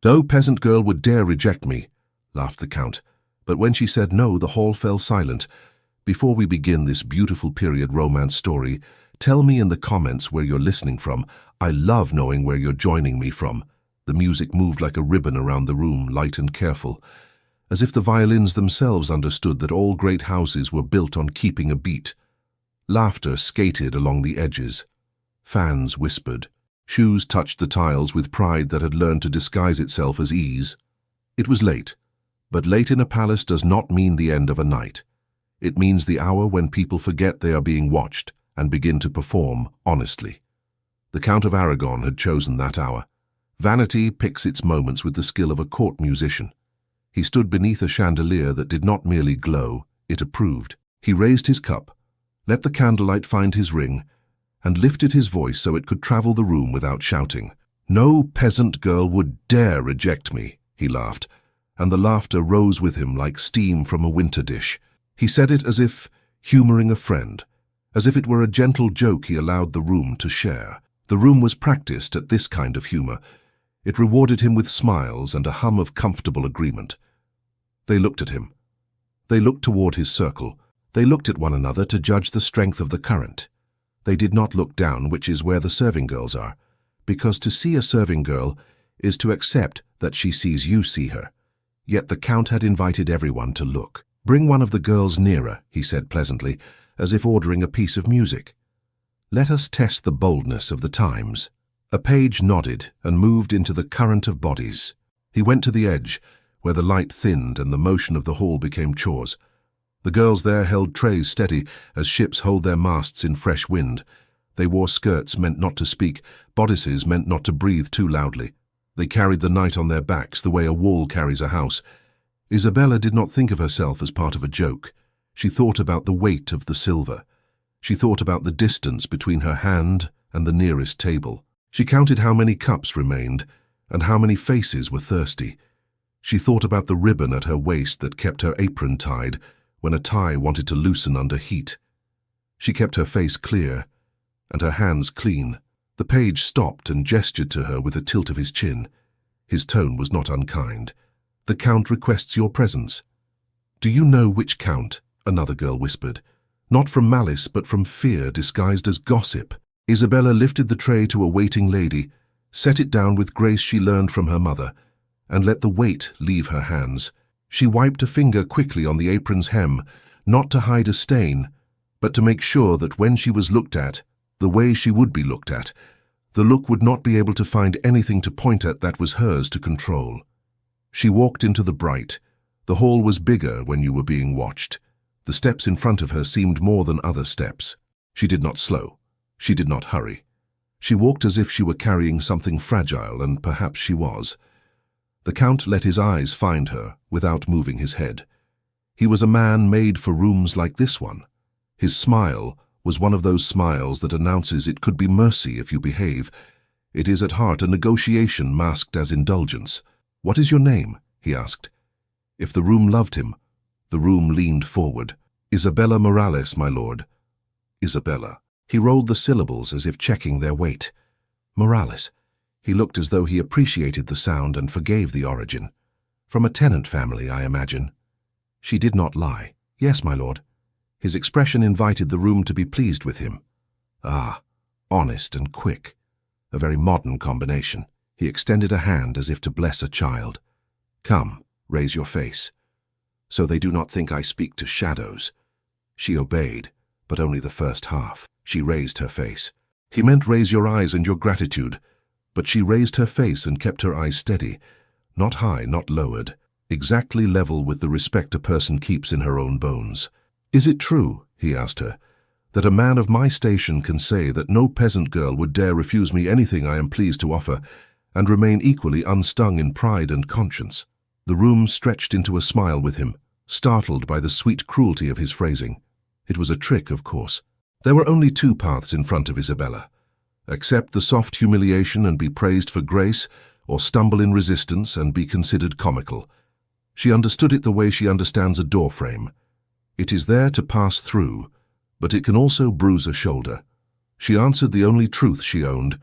"No peasant girl would dare reject me," laughed the Count. But when she said no, the hall fell silent. "Before we begin this beautiful period romance story, tell me in the comments where you're listening from. I love knowing where you're joining me from." The music moved like a ribbon around the room, light and careful, as if the violins themselves understood that all great houses were built on keeping a beat. Laughter skated along the edges. Fans whispered. Shoes touched the tiles with pride that had learned to disguise itself as ease. It was late, but late in a palace does not mean the end of a night. It means the hour when people forget they are being watched and begin to perform honestly. The Count of Aragon had chosen that hour. Vanity picks its moments with the skill of a court musician. He stood beneath a chandelier that did not merely glow, it approved. He raised his cup, let the candlelight find his ring, and lifted his voice so it could travel the room without shouting. "No peasant girl would dare reject me," he laughed, and the laughter rose with him like steam from a winter dish. He said it as if humoring a friend, as if it were a gentle joke he allowed the room to share. The room was practiced at this kind of humor. It rewarded him with smiles and a hum of comfortable agreement. They looked at him. They looked toward his circle. They looked at one another to judge the strength of the current. They did not look down, which is where the serving girls are, because to see a serving girl is to accept that she sees you see her. Yet the Count had invited everyone to look. "Bring one of the girls nearer," he said pleasantly, as if ordering a piece of music. "Let us test the boldness of the times." A page nodded and moved into the current of bodies. He went to the edge, where the light thinned and the motion of the hall became chores. The girls there held trays steady as ships hold their masts in fresh wind. They wore skirts meant not to speak, bodices meant not to breathe too loudly. They carried the night on their backs the way a wall carries a house. Isabella did not think of herself as part of a joke. She thought about the weight of the silver. She thought about the distance between her hand and the nearest table. She counted how many cups remained and how many faces were thirsty. She thought about the ribbon at her waist that kept her apron tied when a tie wanted to loosen under heat. She kept her face clear and her hands clean. The page stopped and gestured to her with a tilt of his chin. His tone was not unkind. "The Count requests your presence." "Do you know which Count?" another girl whispered. Not from malice, but from fear disguised as gossip. Isabella lifted the tray to a waiting lady, set it down with grace she learned from her mother, and let the weight leave her hands. She wiped a finger quickly on the apron's hem, not to hide a stain, but to make sure that when she was looked at, the way she would be looked at, the look would not be able to find anything to point at that was hers to control. She walked into the bright. The hall was bigger when you were being watched. The steps in front of her seemed more than other steps. She did not slow. She did not hurry. She walked as if she were carrying something fragile, and perhaps she was. The Count let his eyes find her without moving his head. He was a man made for rooms like this one. His smile was one of those smiles that announces it could be mercy if you behave. It is at heart a negotiation masked as indulgence. "What is your name?" he asked. If the room loved him, the room leaned forward. "Isabella Morales, my lord." Isabella. He rolled the syllables as if checking their weight. Morales. He looked as though he appreciated the sound and forgave the origin. "From a tenant family, I imagine." She did not lie. "Yes, my lord." His expression invited the room to be pleased with him. Ah, honest and quick. A very modern combination. He extended a hand as if to bless a child. "Come, raise your face, so they do not think I speak to shadows." She obeyed, but only the first half. She raised her face. He meant raise your eyes and your gratitude, but she raised her face and kept her eyes steady, not high, not lowered, exactly level with the respect a person keeps in her own bones. "Is it true," he asked her, "that a man of my station can say that no peasant girl would dare refuse me anything I am pleased to offer, and remain equally unstung in pride and conscience?" The room stretched into a smile with him, startled by the sweet cruelty of his phrasing. It was a trick, of course. There were only two paths in front of Isabella. Accept the soft humiliation and be praised for grace, or stumble in resistance and be considered comical. She understood it the way she understands a doorframe. It is there to pass through, but it can also bruise a shoulder. She answered the only truth she owned.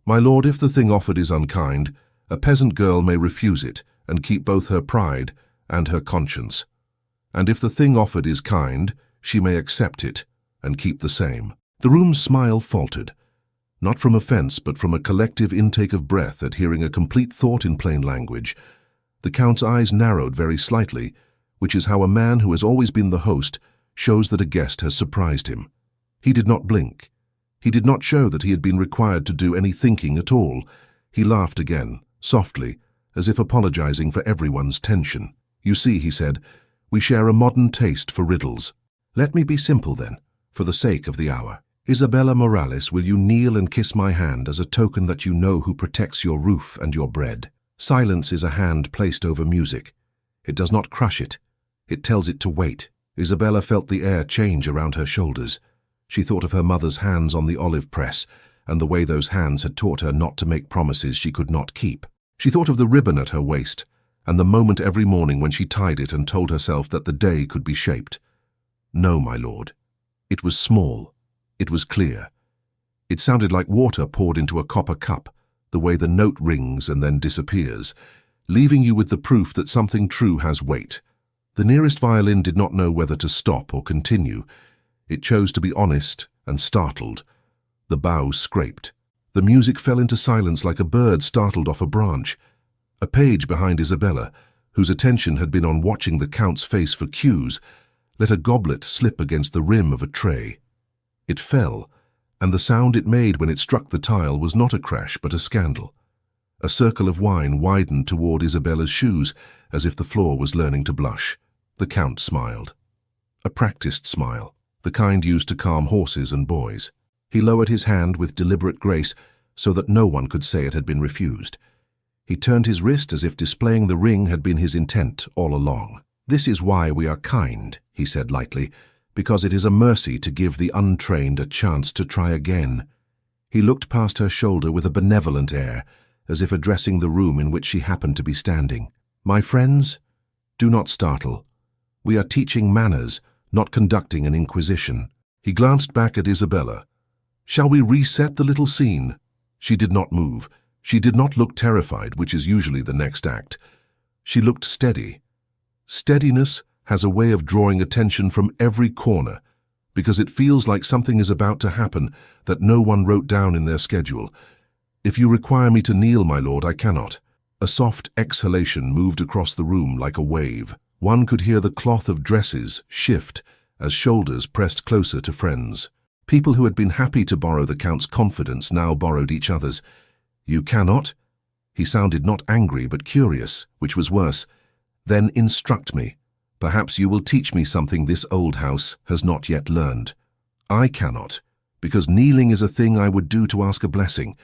"My lord, if the thing offered is unkind, A peasant girl may refuse it and keep both her pride and her conscience. And if the thing offered is kind, she may accept it and keep the same. The room's smile faltered, not from offense but from a collective intake of breath at hearing a complete thought in plain language. The Count's eyes narrowed very slightly, which is how a man who has always been the host shows that a guest has surprised him. He did not blink. He did not show that he had been required to do any thinking at all. He laughed again, softly, as if apologizing for everyone's tension. "You see," he said, "we share a modern taste for riddles. Let me be simple then, for the sake of the hour. Isabella Morales, will you kneel and kiss my hand as a token that you know who protects your roof and your bread?" Silence is a hand placed over music. It does not crush it. It tells it to wait. Isabella felt the air change around her shoulders. She thought of her mother's hands on the olive press and the way those hands had taught her not to make promises she could not keep. She thought of the ribbon at her waist and the moment every morning when she tied it and told herself that the day could be shaped. No, my lord. It was small. It was clear. It sounded like water poured into a copper cup, the way the note rings and then disappears, leaving you with the proof that something true has weight. The nearest violin did not know whether to stop or continue. It chose to be honest and startled. The bow scraped. The music fell into silence like a bird startled off a branch. A page behind Isabella, whose attention had been on watching the Count's face for cues, let a goblet slip against the rim of a tray. It fell, and the sound it made when it struck the tile was not a crash but a scandal. A circle of wine widened toward Isabella's shoes, as if the floor was learning to blush. The Count smiled. A practiced smile, the kind used to calm horses and boys. He lowered his hand with deliberate grace so that no one could say it had been refused. He turned his wrist as if displaying the ring had been his intent all along. "This is why we are kind," he said lightly, "because it is a mercy to give the untrained a chance to try again." He looked past her shoulder with a benevolent air, as if addressing the room in which she happened to be standing. "My friends, do not startle. We are teaching manners, not conducting an inquisition." He glanced back at Isabella. "Shall we reset the little scene?" She did not move. She did not look terrified, which is usually the next act. She looked steady. Steadiness has a way of drawing attention from every corner, because it feels like something is about to happen that no one wrote down in their schedule. "If you require me to kneel, my lord, I cannot." A soft exhalation moved across the room like a wave. One could hear the cloth of dresses shift as shoulders pressed closer to friends. People who had been happy to borrow the Count's confidence now borrowed each other's. "You cannot?" He sounded not angry but curious, which was worse. "Then instruct me. Perhaps you will teach me something this old house has not yet learned." "I cannot, because kneeling is a thing I would do to ask a blessing,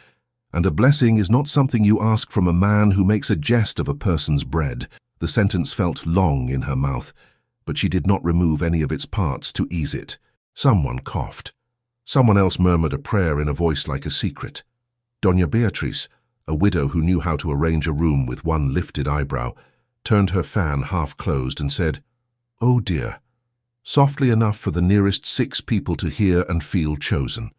and a blessing is not something you ask from a man who makes a jest of a person's bread." The sentence felt long in her mouth, but she did not remove any of its parts to ease it. Someone coughed. Someone else murmured a prayer in a voice like a secret. Doña Beatriz, a widow who knew how to arrange a room with one lifted eyebrow, turned her fan half closed and said, "Oh dear," softly enough for the nearest 6 people to hear and feel chosen.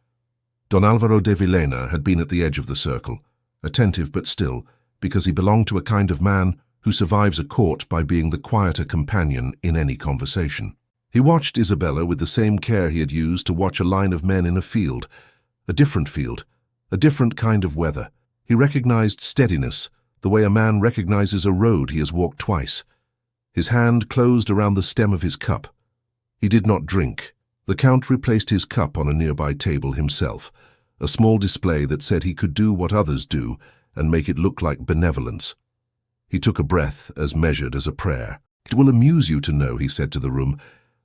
Don Alvaro de Villena had been at the edge of the circle, attentive but still, because he belonged to a kind of man who survives a court by being the quieter companion in any conversation. He watched Isabella with the same care he had used to watch a line of men in a field, a different kind of weather. He recognized steadiness, the way a man recognizes a road he has walked twice. His hand closed around the stem of his cup. He did not drink. The Count replaced his cup on a nearby table himself, a small display that said he could do what others do and make it look like benevolence. He took a breath as measured as a prayer. "It will amuse you to know," he said to the room,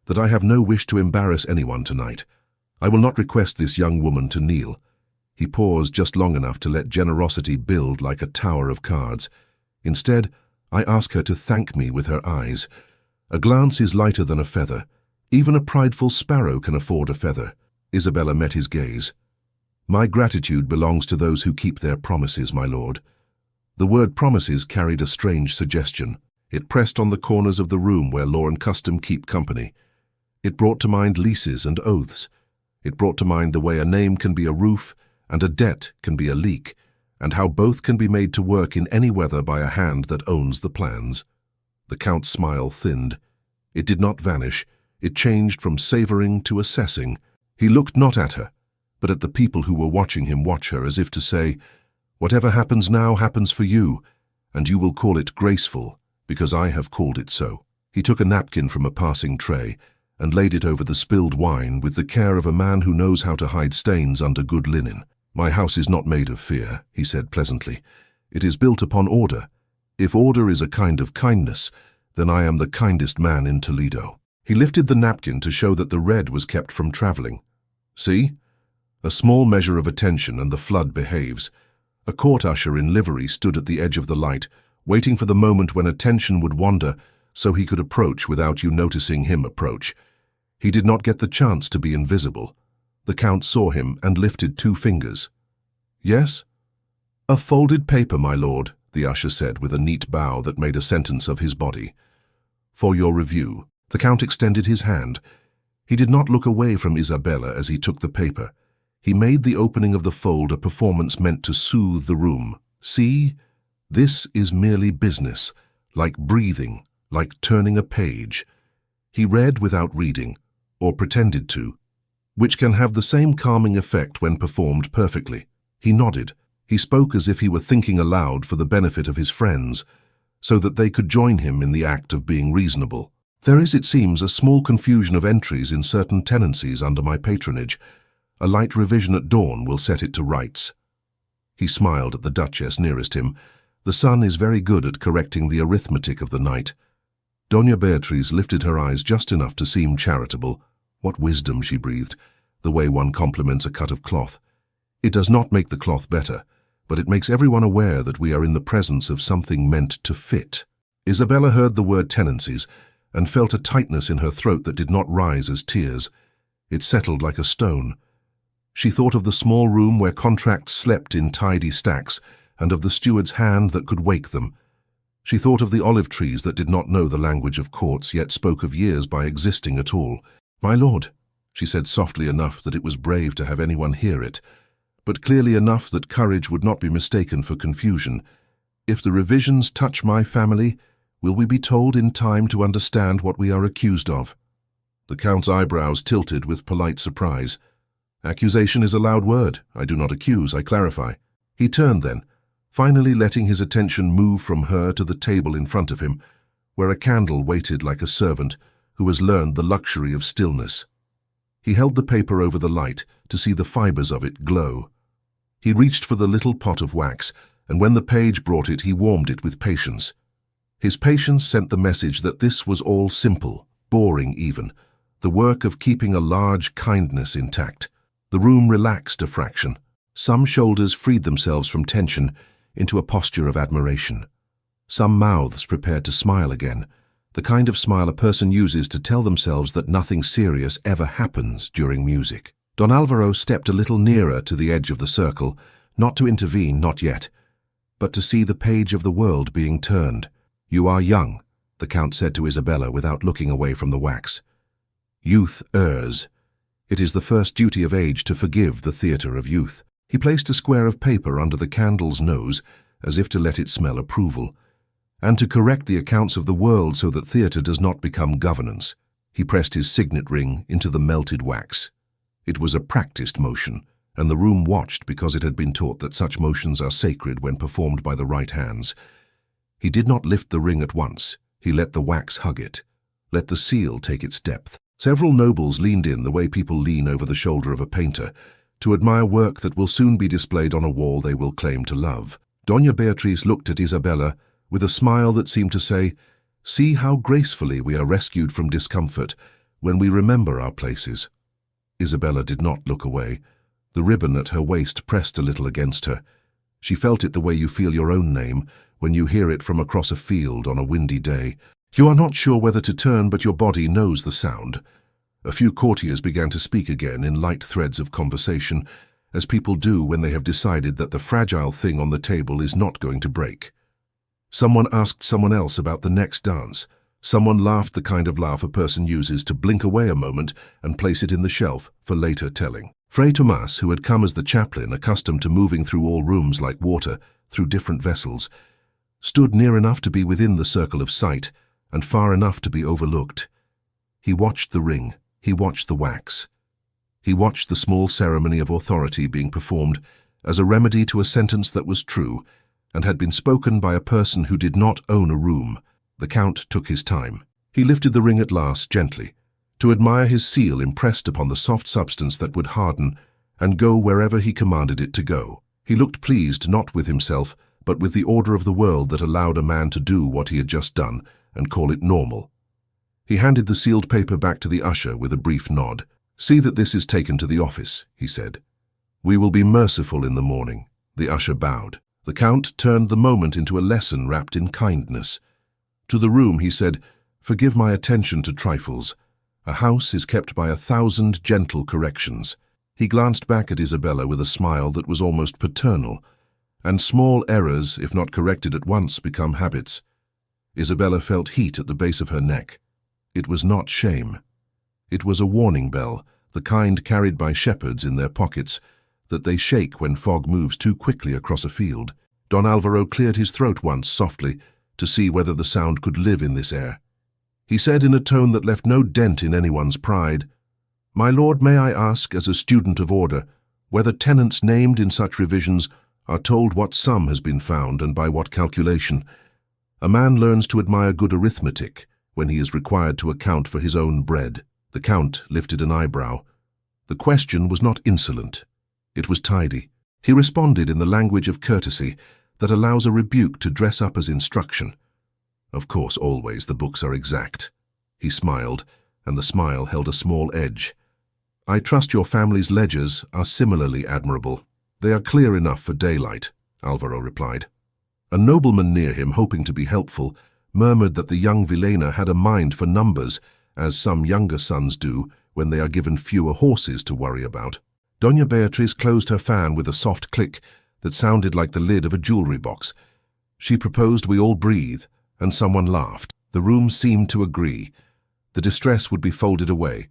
"that I have no wish to embarrass anyone tonight. I will not request this young woman to kneel." He paused just long enough to let generosity build like a tower of cards. "Instead, I ask her to thank me with her eyes. A glance is lighter than a feather. Even a prideful sparrow can afford a feather." Isabella met his gaze. "My gratitude belongs to those who keep their promises, my lord." The word promises carried a strange suggestion. It pressed on the corners of the room where law and custom keep company. It brought to mind leases and oaths. It brought to mind the way a name can be a roof and a debt can be a leak, and how both can be made to work in any weather by a hand that owns the plans. The Count's smile thinned. It did not vanish. It changed from savoring to assessing. He looked not at her, but at the people who were watching him watch her, as if to say, "Whatever happens now happens for you, and you will call it graceful, because I have called it so." He took a napkin from a passing tray and laid it over the spilled wine with the care of a man who knows how to hide stains under good linen. "My house is not made of fear," he said pleasantly. "It is built upon order. If order is a kind of kindness, then I am the kindest man in Toledo." He lifted the napkin to show that the red was kept from traveling. "See? A small measure of attention and the flood behaves." A court usher in livery stood at the edge of the light, waiting for the moment when attention would wander so he could approach without you noticing him approach. He did not get the chance to be invisible. The Count saw him and lifted 2 fingers. "Yes?" "A folded paper, my lord," the usher said with a neat bow that made a sentence of his body. "For your review." The Count extended his hand. He did not look away from Isabella as he took the paper. He made the opening of the fold a performance meant to soothe the room. "See, this is merely business, like breathing, like turning a page." He read without reading, or pretended to, which can have the same calming effect when performed perfectly. He nodded. He spoke as if he were thinking aloud for the benefit of his friends, so that they could join him in the act of being reasonable. "There is, it seems, a small confusion of entries in certain tenancies under my patronage. A light revision at dawn will set it to rights." He smiled at the Duchess nearest him. "The sun is very good at correcting the arithmetic of the night." Doña Beatriz lifted her eyes just enough to seem charitable. "What wisdom," she breathed, "the way one compliments a cut of cloth. It does not make the cloth better, but it makes everyone aware that we are in the presence of something meant to fit." Isabella heard the word tenancies and felt a tightness in her throat that did not rise as tears. It settled like a stone. She thought of the small room where contracts slept in tidy stacks, and of the steward's hand that could wake them. She thought of the olive trees that did not know the language of courts, yet spoke of years by existing at all. "My lord," she said softly enough that it was brave to have anyone hear it, but clearly enough that courage would not be mistaken for confusion. "If the revisions touch my family, will we be told in time to understand what we are accused of?" The Count's eyebrows tilted with polite surprise. "Accusation is a loud word. I do not accuse, I clarify." He turned then, finally letting his attention move from her to the table in front of him, where a candle waited like a servant who has learned the luxury of stillness. He held the paper over the light to see the fibers of it glow. He reached for the little pot of wax, and when the page brought it, he warmed it with patience. His patience sent the message that this was all simple, boring even, the work of keeping a large kindness intact. The room relaxed a fraction. Some shoulders freed themselves from tension into a posture of admiration. Some mouths prepared to smile again, the kind of smile a person uses to tell themselves that nothing serious ever happens during music. Don Alvaro stepped a little nearer to the edge of the circle, not to intervene, not yet, but to see the page of the world being turned. "You are young," the Count said to Isabella without looking away from the wax. "Youth errs. It is the first duty of age to forgive the theatre of youth." He placed a square of paper under the candle's nose, as if to let it smell approval, and to correct the accounts of the world so that theatre does not become governance. He pressed his signet ring into the melted wax. It was a practiced motion, and the room watched because it had been taught that such motions are sacred when performed by the right hands. He did not lift the ring at once. He let the wax hug it, let the seal take its depth. Several nobles leaned in the way people lean over the shoulder of a painter, to admire work that will soon be displayed on a wall they will claim to love. Doña Beatriz looked at Isabella with a smile that seemed to say, "See how gracefully we are rescued from discomfort when we remember our places." Isabella did not look away. The ribbon at her waist pressed a little against her. She felt it the way you feel your own name when you hear it from across a field on a windy day. You are not sure whether to turn, but your body knows the sound. A few courtiers began to speak again in light threads of conversation, as people do when they have decided that the fragile thing on the table is not going to break. Someone asked someone else about the next dance. Someone laughed the kind of laugh a person uses to blink away a moment and place it in the shelf for later telling. Fray Tomas, who had come as the chaplain, accustomed to moving through all rooms like water, through different vessels, stood near enough to be within the circle of sight and far enough to be overlooked. He watched the ring, he watched the wax. He watched the small ceremony of authority being performed as a remedy to a sentence that was true and had been spoken by a person who did not own a room. The Count took his time. He lifted the ring at last, gently, to admire his seal impressed upon the soft substance that would harden and go wherever he commanded it to go. He looked pleased not with himself, but with the order of the world that allowed a man to do what he had just done and call it normal. He handed the sealed paper back to the usher with a brief nod. "See that this is taken to the office," he said. "We will be merciful in the morning." The usher bowed. The Count turned the moment into a lesson wrapped in kindness. To the room he said, "Forgive my attention to trifles. A house is kept by 1,000 gentle corrections." He glanced back at Isabella with a smile that was almost paternal. And small errors, if not corrected at once, become habits. Isabella felt heat at the base of her neck. It was not shame. It was a warning bell, the kind carried by shepherds in their pockets, that they shake when fog moves too quickly across a field. Don Alvaro cleared his throat once, softly, to see whether the sound could live in this air. He said in a tone that left no dent in anyone's pride, "My lord, may I ask, as a student of order, whether tenants named in such revisions are told what sum has been found and by what calculation? A man learns to admire good arithmetic when he is required to account for his own bread." The Count lifted an eyebrow. The question was not insolent. It was tidy. He responded in the language of courtesy that allows a rebuke to dress up as instruction. Of course, always the books are exact. He smiled, and the smile held a small edge. "I trust your family's ledgers are similarly admirable." "They are clear enough for daylight," Alvaro replied. A nobleman near him, hoping to be helpful, murmured that the young Vilena had a mind for numbers, as some younger sons do when they are given fewer horses to worry about. Doña Beatriz closed her fan with a soft click that sounded like the lid of a jewelry box. She proposed we all breathe, and someone laughed. The room seemed to agree. The distress would be folded away.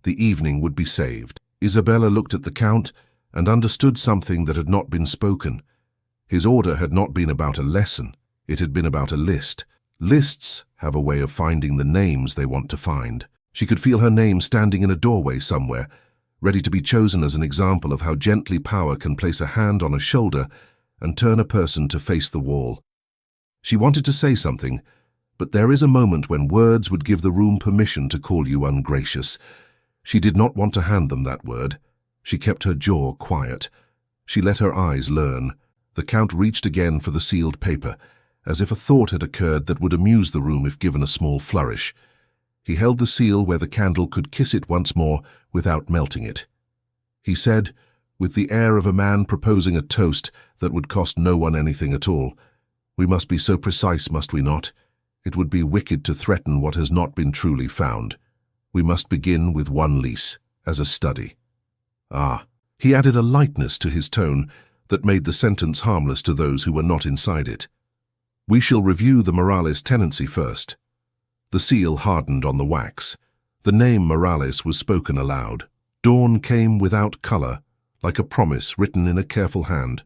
The evening would be saved. Isabella looked at the Count and understood something that had not been spoken. His order had not been about a lesson. It had been about a list. Lists have a way of finding the names they want to find. She could feel her name standing in a doorway somewhere, ready to be chosen as an example of how gently power can place a hand on a shoulder and turn a person to face the wall. She wanted to say something, but there is a moment when words would give the room permission to call you ungracious. She did not want to hand them that word. She kept her jaw quiet. She let her eyes learn. The Count reached again for the sealed paper, as if a thought had occurred that would amuse the room if given a small flourish. He held the seal where the candle could kiss it once more without melting it. He said, with the air of a man proposing a toast that would cost no one anything at all, "We must be so precise, must we not? It would be wicked to threaten what has not been truly found. We must begin with one lease, as a study." Ah, he added a lightness to his tone that made the sentence harmless to those who were not inside it. "We shall review the Morales tenancy first." The seal hardened on the wax. The name Morales was spoken aloud. Dawn came without color, like a promise written in a careful hand.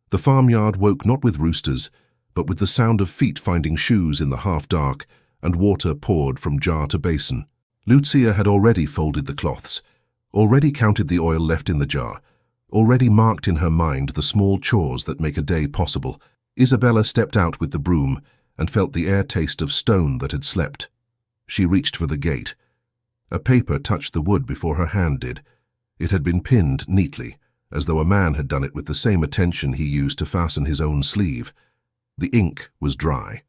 The farmyard woke not with roosters, but with the sound of feet finding shoes in the half-dark, and water poured from jar to basin. Lucia had already folded the cloths, already counted the oil left in the jar, already marked in her mind the small chores that make a day possible. Isabella stepped out with the broom and felt the air taste of stone that had slept. She reached for the gate. A paper touched the wood before her hand did. It had been pinned neatly, as though a man had done it with the same attention he used to fasten his own sleeve. The ink was dry.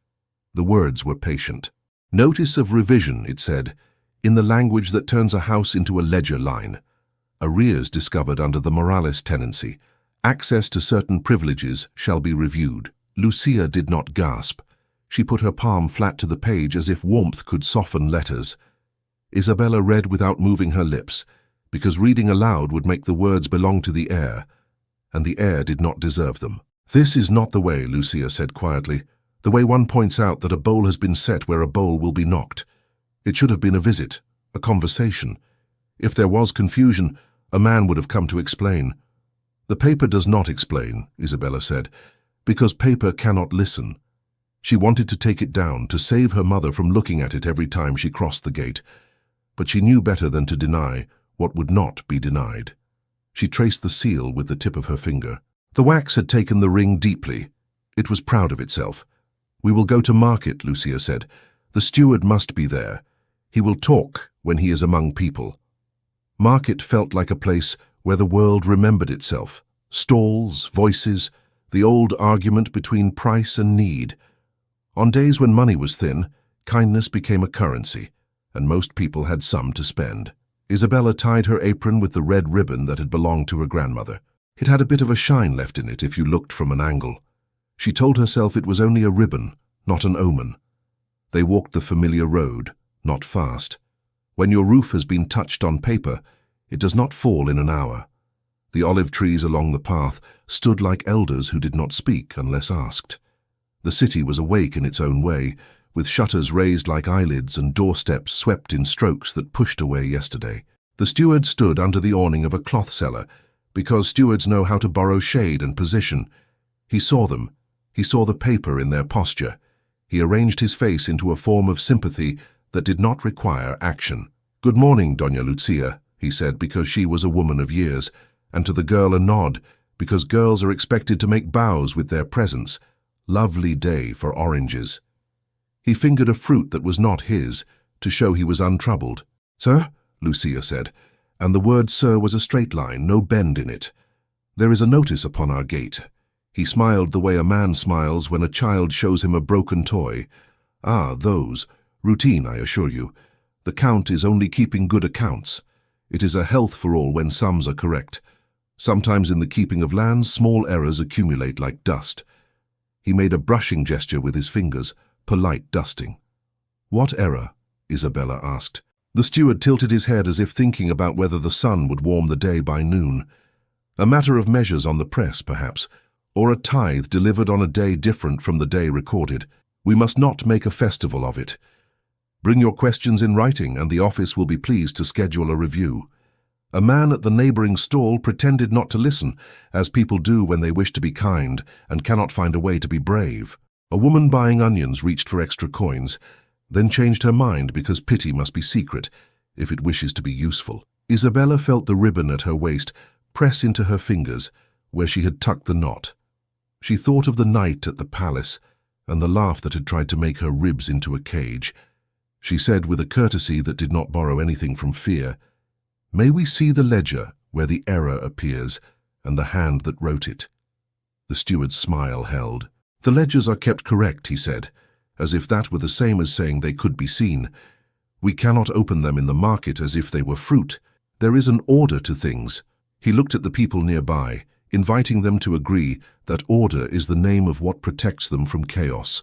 The words were patient. "Notice of revision," it said, in the language that turns a house into a ledger line. "Arrears discovered under the Morales tenancy. Access to certain privileges shall be reviewed." Lucia did not gasp. She put her palm flat to the page as if warmth could soften letters. Isabella read without moving her lips, because reading aloud would make the words belong to the air, and the air did not deserve them. "This is not the way," Lucia said quietly, "the way one points out that a bowl has been set where a bowl will be knocked. It should have been a visit, a conversation. If there was confusion, A man would have come to explain. The paper does not explain, Isabella said, because paper cannot listen. She wanted to take it down to save her mother from looking at it every time she crossed the gate, but she knew better than to deny what would not be denied. She traced the seal with the tip of her finger. The wax had taken the ring deeply. It was proud of itself. "We will go to market," Lucia said. "The steward must be there. He will talk when he is among people." Market felt like a place where the world remembered itself. Stalls, voices, the old argument between price and need. On days when money was thin, kindness became a currency, and most people had some to spend. Isabella tied her apron with the red ribbon that had belonged to her grandmother. It had a bit of a shine left in it if you looked from an angle. She told herself it was only a ribbon, not an omen. They walked the familiar road, not fast. When your roof has been touched on paper, it does not fall in an hour. The olive trees along the path stood like elders who did not speak unless asked. The city was awake in its own way, with shutters raised like eyelids and doorsteps swept in strokes that pushed away yesterday. The steward stood under the awning of a cloth seller, because stewards know how to borrow shade and position. He saw them. He saw the paper in their posture. He arranged his face into a form of sympathy that did not require action. "Good morning, Doña Lucia," he said, because she was a woman of years, and to the girl a nod, because girls are expected to make bows with their presence. Lovely day for oranges. He fingered a fruit that was not his, to show he was untroubled. "Sir?" Lucia said, and the word sir was a straight line, no bend in it. "There is a notice upon our gate." He smiled the way a man smiles when a child shows him a broken toy. "Ah, those. Routine, I assure you. The Count is only keeping good accounts. It is a health for all when sums are correct. Sometimes in the keeping of lands, small errors accumulate like dust." He made a brushing gesture with his fingers, polite dusting. "What error?" Isabella asked. The steward tilted his head as if thinking about whether the sun would warm the day by noon. A matter of measures on the press, perhaps, or a tithe delivered on a day different from the day recorded. "We must not make a festival of it. Bring your questions in writing, and the office will be pleased to schedule a review." A man at the neighboring stall pretended not to listen, as people do when they wish to be kind and cannot find a way to be brave. A woman buying onions reached for extra coins, then changed her mind because pity must be secret if it wishes to be useful. Isabella felt the ribbon at her waist press into her fingers where she had tucked the knot. She thought of the night at the palace and the laugh that had tried to make her ribs into a cage. She said with a courtesy that did not borrow anything from fear, "May we see the ledger where the error appears and the hand that wrote it?" The steward's smile held. "The ledgers are kept correct," he said, as if that were the same as saying they could be seen. "We cannot open them in the market as if they were fruit. There is an order to things." He looked at the people nearby, inviting them to agree that order is the name of what protects them from chaos.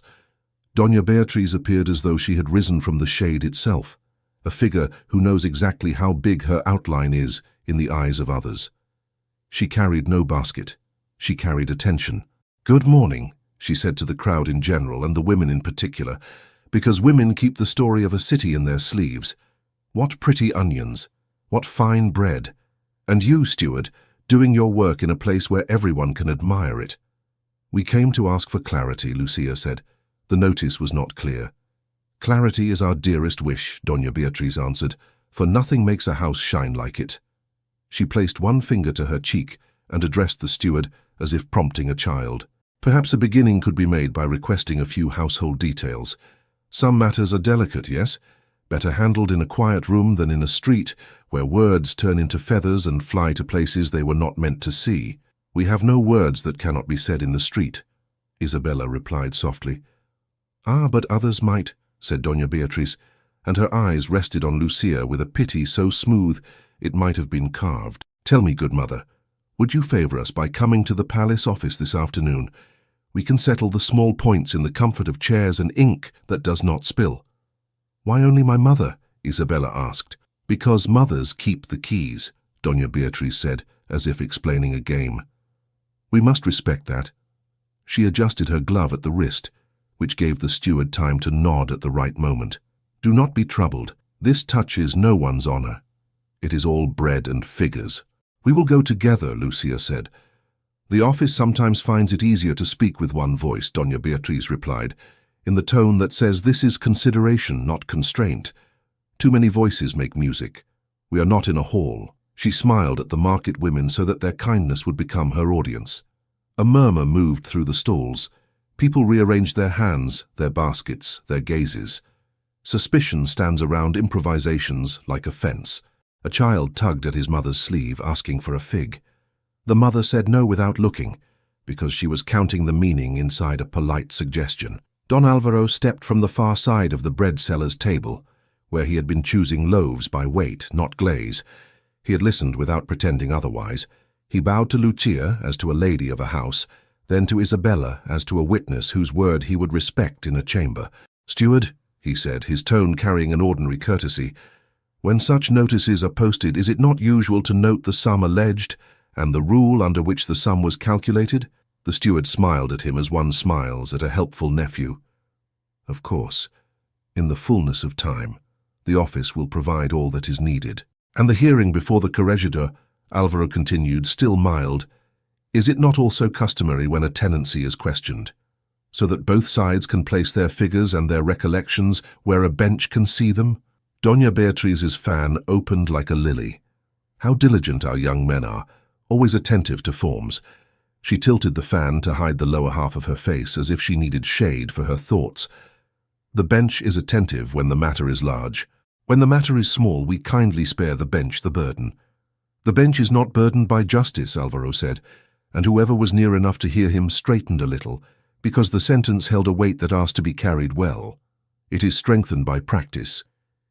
Doña Beatriz appeared as though she had risen from the shade itself, a figure who knows exactly how big her outline is in the eyes of others. She carried no basket. She carried attention. "Good morning," she said to the crowd in general and the women in particular, because women keep the story of a city in their sleeves. "What pretty onions! What fine bread! And you, steward, doing your work in a place where everyone can admire it." "We came to ask for clarity," Lucia said. The notice was not clear. "Clarity is our dearest wish," Doña Beatriz answered, "for nothing makes a house shine like it." She placed one finger to her cheek and addressed the steward as if prompting a child. "Perhaps a beginning could be made by requesting a few household details. Some matters are delicate, yes? Better handled in a quiet room than in a street where words turn into feathers and fly to places they were not meant to see." "We have no words that cannot be said in the street," Isabella replied softly. "Ah, but others might," said Doña Beatriz, and her eyes rested on Lucia with a pity so smooth it might have been carved. "Tell me, good mother, would you favor us by coming to the palace office this afternoon? We can settle the small points in the comfort of chairs and ink that does not spill." "Why only my mother?" Isabella asked. "Because mothers keep the keys," Doña Beatriz said, as if explaining a game. "We must respect that." She adjusted her glove at the wrist, which gave the steward time to nod at the right moment. "Do not be troubled. This touches no one's honor. It is all bread and figures." "We will go together," Lucia said. "The office sometimes finds it easier to speak with one voice," Doña Beatriz replied, in the tone that says this is consideration, not constraint. "Too many voices make music. We are not in a hall." She smiled at the market women so that their kindness would become her audience. A murmur moved through the stalls. People rearranged their hands, their baskets, their gazes. Suspicion stands around improvisations like a fence. A child tugged at his mother's sleeve, asking for a fig. The mother said no without looking, because she was counting the meaning inside a polite suggestion. Don Alvaro stepped from the far side of the bread seller's table, where he had been choosing loaves by weight, not glaze. He had listened without pretending otherwise. He bowed to Lucia as to a lady of a house, then to Isabella as to a witness whose word he would respect in a chamber. "Steward," he said, his tone carrying an ordinary courtesy, "when such notices are posted, is it not usual to note the sum alleged and the rule under which the sum was calculated?" The steward smiled at him as one smiles at a helpful nephew. "Of course, in the fullness of time, the office will provide all that is needed." "And the hearing before the corregidor," Alvaro continued, still mild, "is it not also customary when a tenancy is questioned, so that both sides can place their figures and their recollections where a bench can see them?" Doña Beatriz's fan opened like a lily. How diligent our young men are, always attentive to forms. She tilted the fan to hide the lower half of her face as if she needed shade for her thoughts. "The bench is attentive when the matter is large. When the matter is small, we kindly spare the bench the burden." "The bench is not burdened by justice," Alvaro said, and whoever was near enough to hear him straightened a little, because the sentence held a weight that asked to be carried well. "It is strengthened by practice.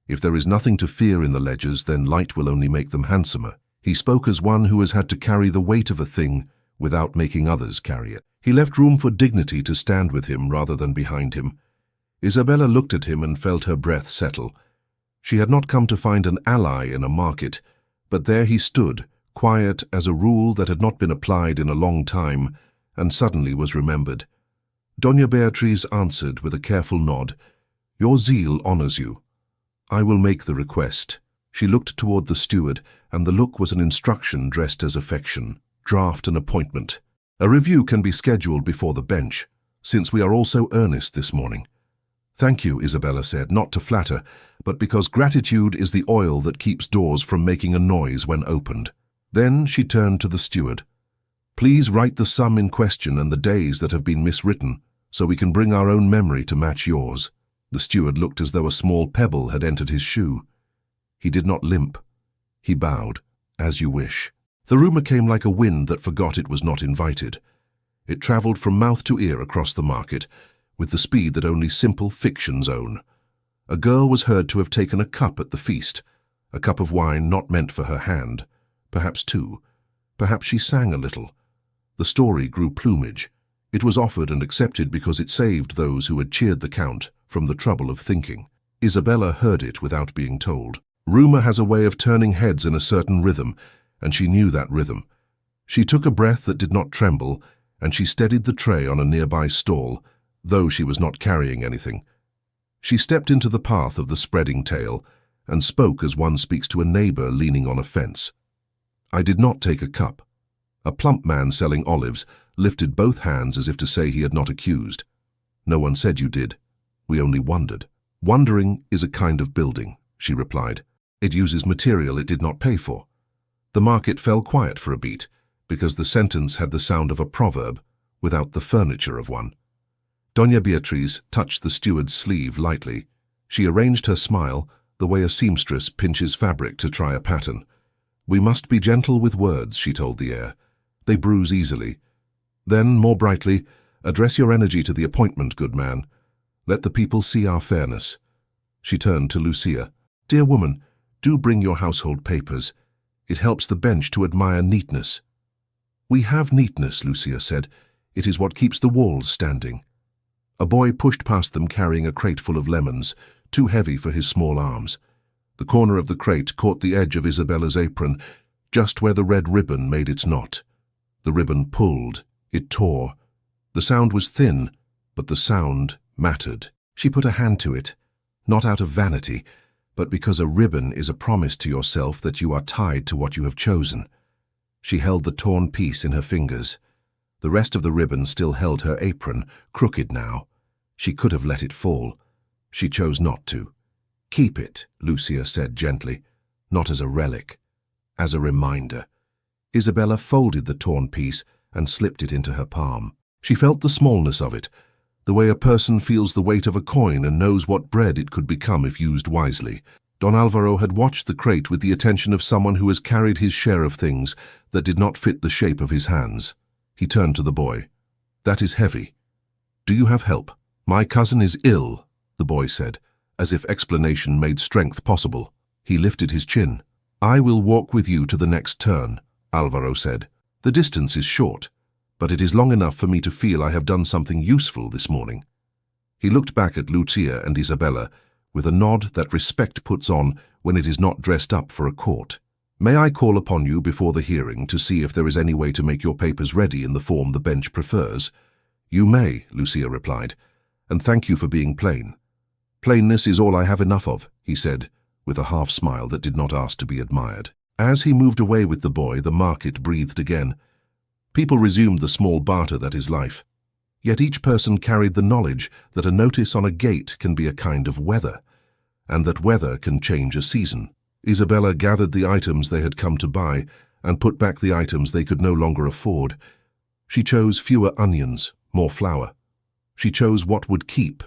If there is nothing to fear in the ledgers, then light will only make them handsomer." He spoke as one who has had to carry the weight of a thing without making others carry it. He left room for dignity to stand with him rather than behind him. Isabella looked at him and felt her breath settle. She had not come to find an ally in a market, but there he stood, quiet as a rule that had not been applied in a long time, and suddenly was remembered. Doña Beatriz answered with a careful nod. "Your zeal honors you. I will make the request." She looked toward the steward, and the look was an instruction dressed as affection. "Draft an appointment. A review can be scheduled before the bench, since we are all so earnest this morning." "Thank you," Isabella said, not to flatter, but because gratitude is the oil that keeps doors from making a noise when opened. Then she turned to the steward. "Please write the sum in question and the days that have been miswritten, so we can bring our own memory to match yours." The steward looked as though a small pebble had entered his shoe. He did not limp. He bowed. "As you wish." The rumor came like a wind that forgot it was not invited. It traveled from mouth to ear across the market, with the speed that only simple fictions own. A girl was heard to have taken a cup at the feast, a cup of wine not meant for her hand, perhaps two. Perhaps she sang a little. The story grew plumage. It was offered and accepted because it saved those who had cheered the count from the trouble of thinking. Isabella heard it without being told. Rumor has a way of turning heads in a certain rhythm, and she knew that rhythm. She took a breath that did not tremble, and she steadied the tray on a nearby stall, though she was not carrying anything. She stepped into the path of the spreading tale and spoke as one speaks to a neighbor leaning on a fence. "I did not take a cup." A plump man selling olives lifted both hands as if to say he had not accused. "No one said you did. We only wondered." "Wondering is a kind of building," she replied. "It uses material it did not pay for." The market fell quiet for a beat, because the sentence had the sound of a proverb, without the furniture of one. Doña Beatriz touched the steward's sleeve lightly. She arranged her smile the way a seamstress pinches fabric to try a pattern. "We must be gentle with words," she told the heir. "They bruise easily." Then, more brightly, "Address your energy to the appointment, good man. Let the people see our fairness." She turned to Lucia. "Dear woman, do bring your household papers. It helps the bench to admire neatness." "We have neatness," Lucia said. "It is what keeps the walls standing." A boy pushed past them carrying a crate full of lemons, too heavy for his small arms. The corner of the crate caught the edge of Isabella's apron, just where the red ribbon made its knot. The ribbon pulled. It tore. The sound was thin, but the sound mattered. She put a hand to it, not out of vanity, but because a ribbon is a promise to yourself that you are tied to what you have chosen. She held the torn piece in her fingers. The rest of the ribbon still held her apron, crooked now. She could have let it fall. She chose not to. "Keep it," Lucia said gently, "not as a relic, as a reminder." Isabella folded the torn piece and slipped it into her palm. She felt the smallness of it, the way a person feels the weight of a coin and knows what bread it could become if used wisely. Don Alvaro had watched the crate with the attention of someone who has carried his share of things that did not fit the shape of his hands. He turned to the boy. "That is heavy. Do you have help?" "My cousin is ill," the boy said, as if explanation made strength possible. He lifted his chin. "I will walk with you to the next turn," Alvaro said. "The distance is short, but it is long enough for me to feel I have done something useful this morning." He looked back at Lucia and Isabella with a nod that respect puts on when it is not dressed up for a court. "May I call upon you before the hearing to see if there is any way to make your papers ready in the form the bench prefers?" "You may," Lucia replied, "and thank you for being plain." "Plainness is all I have enough of," he said, with a half-smile that did not ask to be admired. As he moved away with the boy, the market breathed again. People resumed the small barter that is life. Yet each person carried the knowledge that a notice on a gate can be a kind of weather, and that weather can change a season. Isabella gathered the items they had come to buy and put back the items they could no longer afford. She chose fewer onions, more flour. She chose what would keep.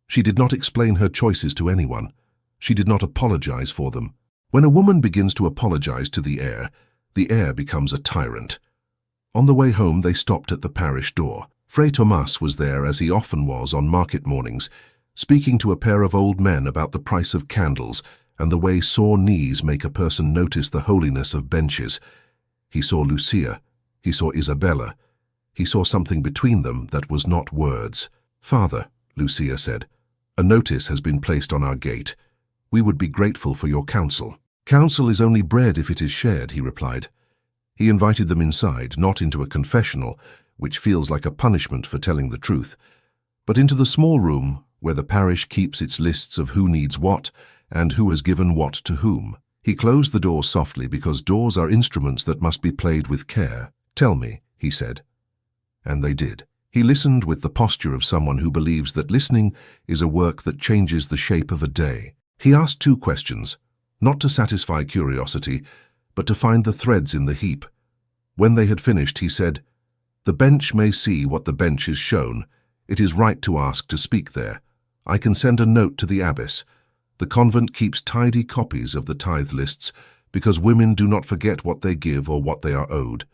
She did not explain her choices to anyone. She did not apologize for them. When a woman begins to apologize to the heir becomes a tyrant. On the way home, they stopped at the parish door. Fray Tomas was there, as he often was on market mornings, speaking to a pair of old men about the price of candles and the way sore knees make a person notice the holiness of benches. He saw Lucia. He saw Isabella. He saw something between them that was not words. "Father," Lucia said, "a notice has been placed on our gate. We would be grateful for your counsel." "Counsel is only bread if it is shared," he replied. He invited them inside, not into a confessional, which feels like a punishment for telling the truth, but into the small room where the parish keeps its lists of who needs what and who has given what to whom. He closed the door softly because doors are instruments that must be played with care. "Tell me," he said. And they did. He listened with the posture of someone who believes that listening is a work that changes the shape of a day. He asked 2 questions, not to satisfy curiosity, but to find the threads in the heap. When they had finished, he said, "The bench may see what the bench is shown. It is right to ask to speak there. I can send a note to the abbess. The convent keeps tidy copies of the tithe lists because women do not forget what they give or what they are owed.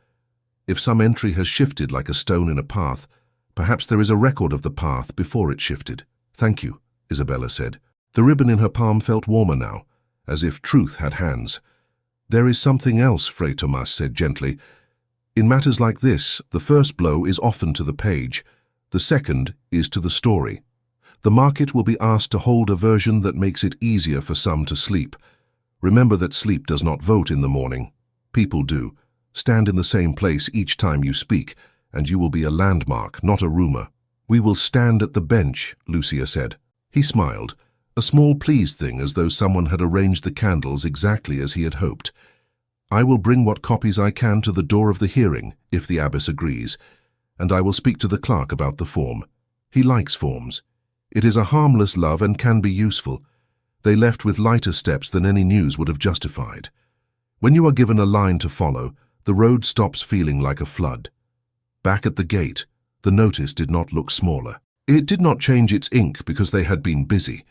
If some entry has shifted like a stone in a path, perhaps there is a record of the path before it shifted." "Thank you," Isabella said. The ribbon in her palm felt warmer now, as if truth had hands. "There is something else," Fray Tomas said gently. "In matters like this, the first blow is often to the page. The second is to the story. The market will be asked to hold a version that makes it easier for some to sleep. Remember that sleep does not vote in the morning. People do. Stand in the same place each time you speak, and you will be a landmark, not a rumor." "We will stand at the bench," Lucia said. He smiled, a small pleased thing, as though someone had arranged the candles exactly as he had hoped. "I will bring what copies I can to the door of the hearing, if the abbess agrees, and I will speak to the clerk about the form. He likes forms. It is a harmless love and can be useful. They left with lighter steps than any news would have justified. When you are given a line to follow, the road stops feeling like a flood." Back at the gate, the notice did not look smaller. It did not change its ink because they had been busy,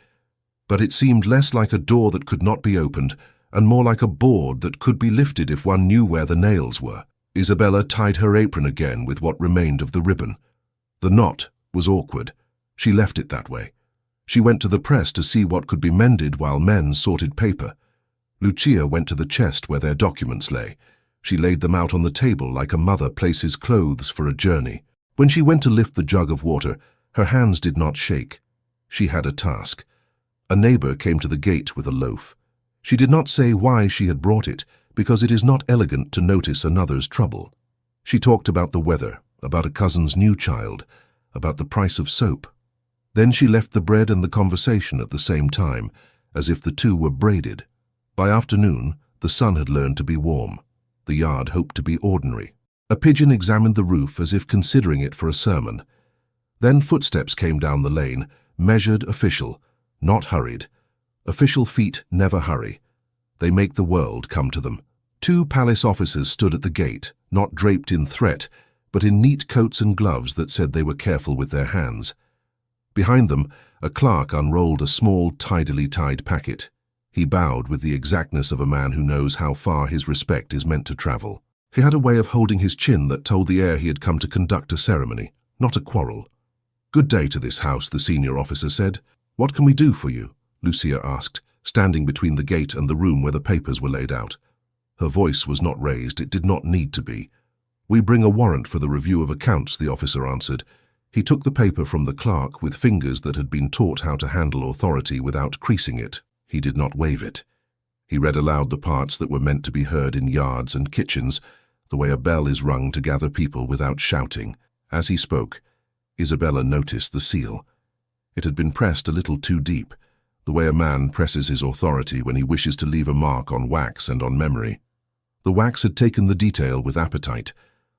but it seemed less like a door that could not be opened and more like a board that could be lifted if one knew where the nails were. Isabella tied her apron again with what remained of the ribbon. The knot was awkward. She left it that way. She went to the press to see what could be mended while men sorted paper. Lucia went to the chest where their documents lay. She laid them out on the table like a mother places clothes for a journey. When she went to lift the jug of water, her hands did not shake. She had a task. A neighbor came to the gate with a loaf. She did not say why she had brought it, because it is not elegant to notice another's trouble. She talked about the weather, about a cousin's new child, about the price of soap. Then she left the bread and the conversation at the same time, as if the two were braided. By afternoon, the sun had learned to be warm. The yard hoped to be ordinary. A pigeon examined the roof as if considering it for a sermon. Then footsteps came down the lane, measured, official, not hurried. Official feet never hurry. They make the world come to them. 2 palace officers stood at the gate, not draped in threat, but in neat coats and gloves that said they were careful with their hands. Behind them, a clerk unrolled a small, tidily tied packet. He bowed with the exactness of a man who knows how far his respect is meant to travel. He had a way of holding his chin that told the air he had come to conduct a ceremony, not a quarrel. "Good day to this house," the senior officer said. "What can we do for you?" Lucia asked, standing between the gate and the room where the papers were laid out. Her voice was not raised. It did not need to be. "We bring a warrant for the review of accounts," the officer answered. He took the paper from the clerk with fingers that had been taught how to handle authority without creasing it. He did not wave it. He read aloud the parts that were meant to be heard in yards and kitchens, the way a bell is rung to gather people without shouting. As he spoke, Isabella noticed the seal. It had been pressed a little too deep, the way a man presses his authority when he wishes to leave a mark on wax and on memory. The wax had taken the detail with appetite.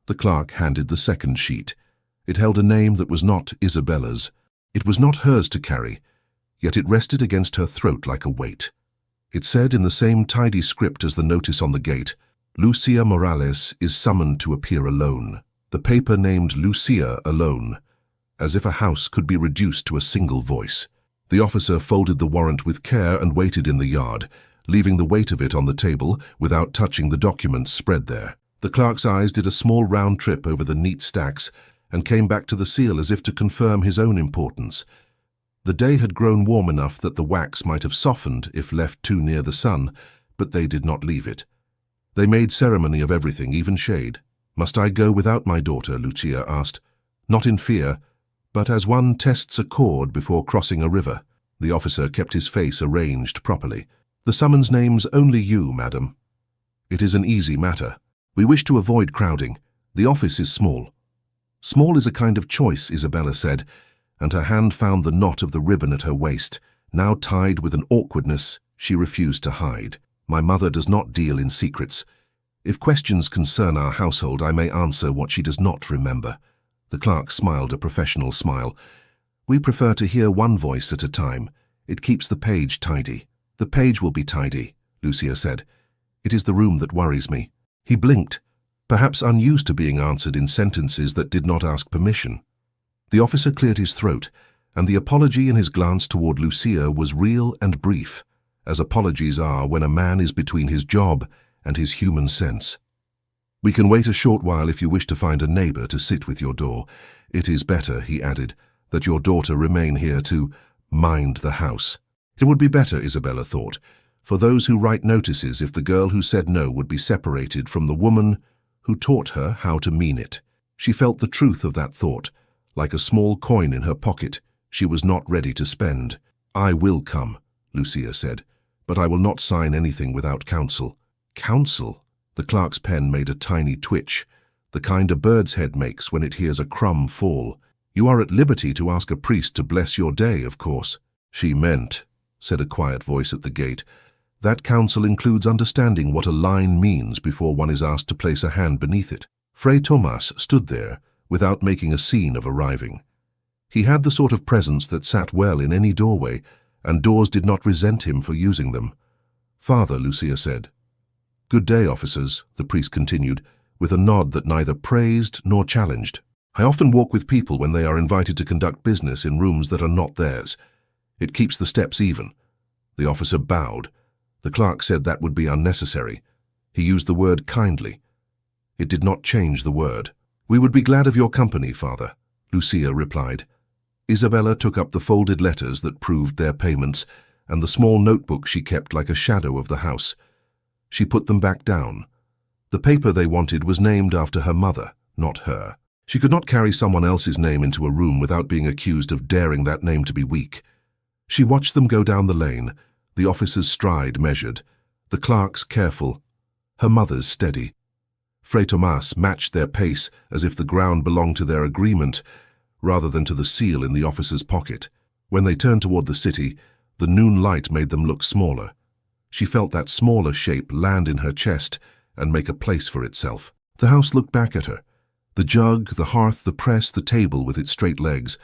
The clerk handed the second sheet. It held a name that was not Isabella's. It was not hers to carry, yet it rested against her throat like a weight. It said in the same tidy script as the notice on the gate, "Lucia Morales is summoned to appear alone." The paper named Lucia alone, as if a house could be reduced to a single voice. The officer folded the warrant with care and waited in the yard, leaving the weight of it on the table without touching the documents spread there. The clerk's eyes did a small round trip over the neat stacks and came back to the seal as if to confirm his own importance. The day had grown warm enough that the wax might have softened if left too near the sun, but they did not leave it. They made ceremony of everything, even shade. "Must I go without my daughter?" Lucia asked. Not in fear, but as one tests a cord before crossing a river. The officer kept his face arranged properly. "The summons names only you, madam. It is an easy matter. We wish to avoid crowding. The office is small." "Small is a kind of choice," Isabella said, and her hand found the knot of the ribbon at her waist, now tied with an awkwardness she refused to hide. "My mother does not deal in secrets. If questions concern our household, I may answer what she does not remember." The clerk smiled a professional smile. "We prefer to hear one voice at a time. It keeps the page tidy." "The page will be tidy," Lucia said. "It is the room that worries me." He blinked, perhaps unused to being answered in sentences that did not ask permission. The officer cleared his throat, and the apology in his glance toward Lucia was real and brief, as apologies are when a man is between his job and his human sense. "We can wait a short while if you wish to find a neighbor to sit with your door. It is better," he added, "that your daughter remain here to mind the house." It would be better, Isabella thought, for those who write notices if the girl who said no would be separated from the woman who taught her how to mean it. She felt the truth of that thought, like a small coin in her pocket she was not ready to spend. "I will come," Lucia said, "but I will not sign anything without counsel." "Counsel?" The clerk's pen made a tiny twitch, the kind a bird's head makes when it hears a crumb fall. "You are at liberty to ask a priest to bless your day, of course." "She meant," said a quiet voice at the gate, "that counsel includes understanding what a line means before one is asked to place a hand beneath it." Fray Tomas stood there, without making a scene of arriving. He had the sort of presence that sat well in any doorway, and doors did not resent him for using them. "Father," Lucia said. "Good day, officers," the priest continued, with a nod that neither praised nor challenged. "I often walk with people when they are invited to conduct business in rooms that are not theirs. It keeps the steps even." The officer bowed. The clerk said that would be unnecessary. He used the word kindly. It did not change the word. "We would be glad of your company, Father," Lucia replied. Isabella took up the folded letters that proved their payments and the small notebook she kept like a shadow of the house. She put them back down. The paper they wanted was named after her mother, not her. She could not carry someone else's name into a room without being accused of daring that name to be weak. She watched them go down the lane, the officer's stride measured, the clerk's careful, her mother's steady. Fray Tomas matched their pace as if the ground belonged to their agreement, rather than to the seal in the officer's pocket. When they turned toward the city, the noon light made them look smaller. She felt that smaller shape land in her chest and make a place for itself. The house looked back at her. The jug, the hearth, the press, the table with its straight legs.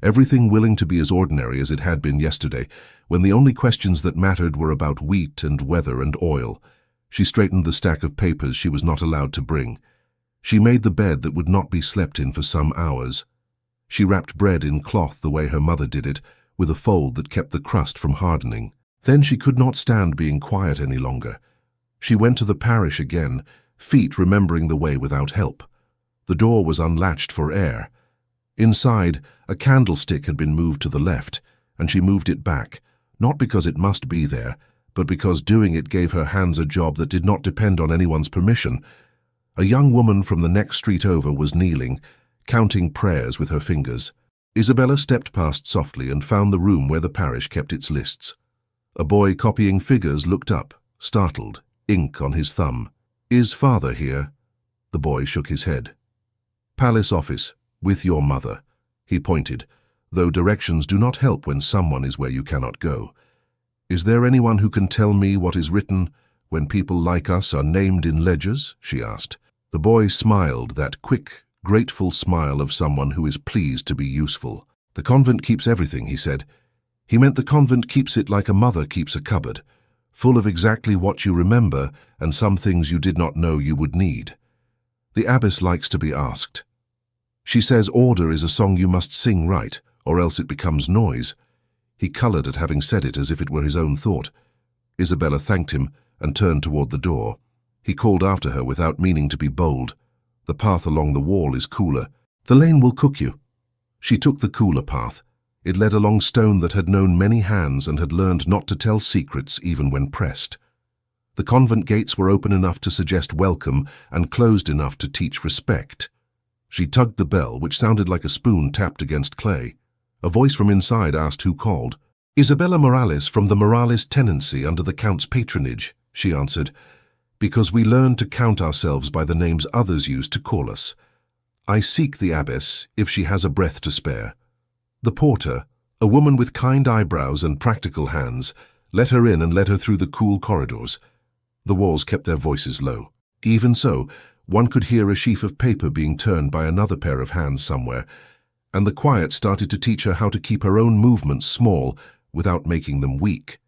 Everything willing to be as ordinary as it had been yesterday, when the only questions that mattered were about wheat and weather and oil. She straightened the stack of papers she was not allowed to bring. She made the bed that would not be slept in for some hours. She wrapped bread in cloth the way her mother did it, with a fold that kept the crust from hardening. Then she could not stand being quiet any longer. She went to the parish again, feet remembering the way without help. The door was unlatched for air. Inside, a candlestick had been moved to the left, and she moved it back, not because it must be there, but because doing it gave her hands a job that did not depend on anyone's permission. A young woman from the next street over was kneeling, counting prayers with her fingers. Isabella stepped past softly and found the room where the parish kept its lists. A boy copying figures looked up, startled, ink on his thumb. "Is father here?" The boy shook his head. "Palace office, with your mother," he pointed, though directions do not help when someone is where you cannot go. "Is there anyone who can tell me what is written when people like us are named in ledgers?" she asked. The boy smiled, that quick, grateful smile of someone who is pleased to be useful. "The convent keeps everything," he said. He meant the convent keeps it like a mother keeps a cupboard, full of exactly what you remember and some things you did not know you would need. The abbess likes to be asked. She says order is a song you must sing right, or else it becomes noise. He colored at having said it as if it were his own thought. Isabella thanked him and turned toward the door. He called after her without meaning to be bold. "The path along the wall is cooler. The lane will cook you." She took the cooler path. It led along stone that had known many hands and had learned not to tell secrets even when pressed. The convent gates were open enough to suggest welcome and closed enough to teach respect. She tugged the bell, which sounded like a spoon tapped against clay. A voice from inside asked who called. "Isabella Morales from the Morales tenancy under the Count's patronage," she answered, "because we learned to count ourselves by the names others used to call us. I seek the abbess if she has a breath to spare." The porter, a woman with kind eyebrows and practical hands, let her in and led her through the cool corridors. The walls kept their voices low. Even so, one could hear a sheaf of paper being turned by another pair of hands somewhere, and the quiet started to teach her how to keep her own movements small without making them weak.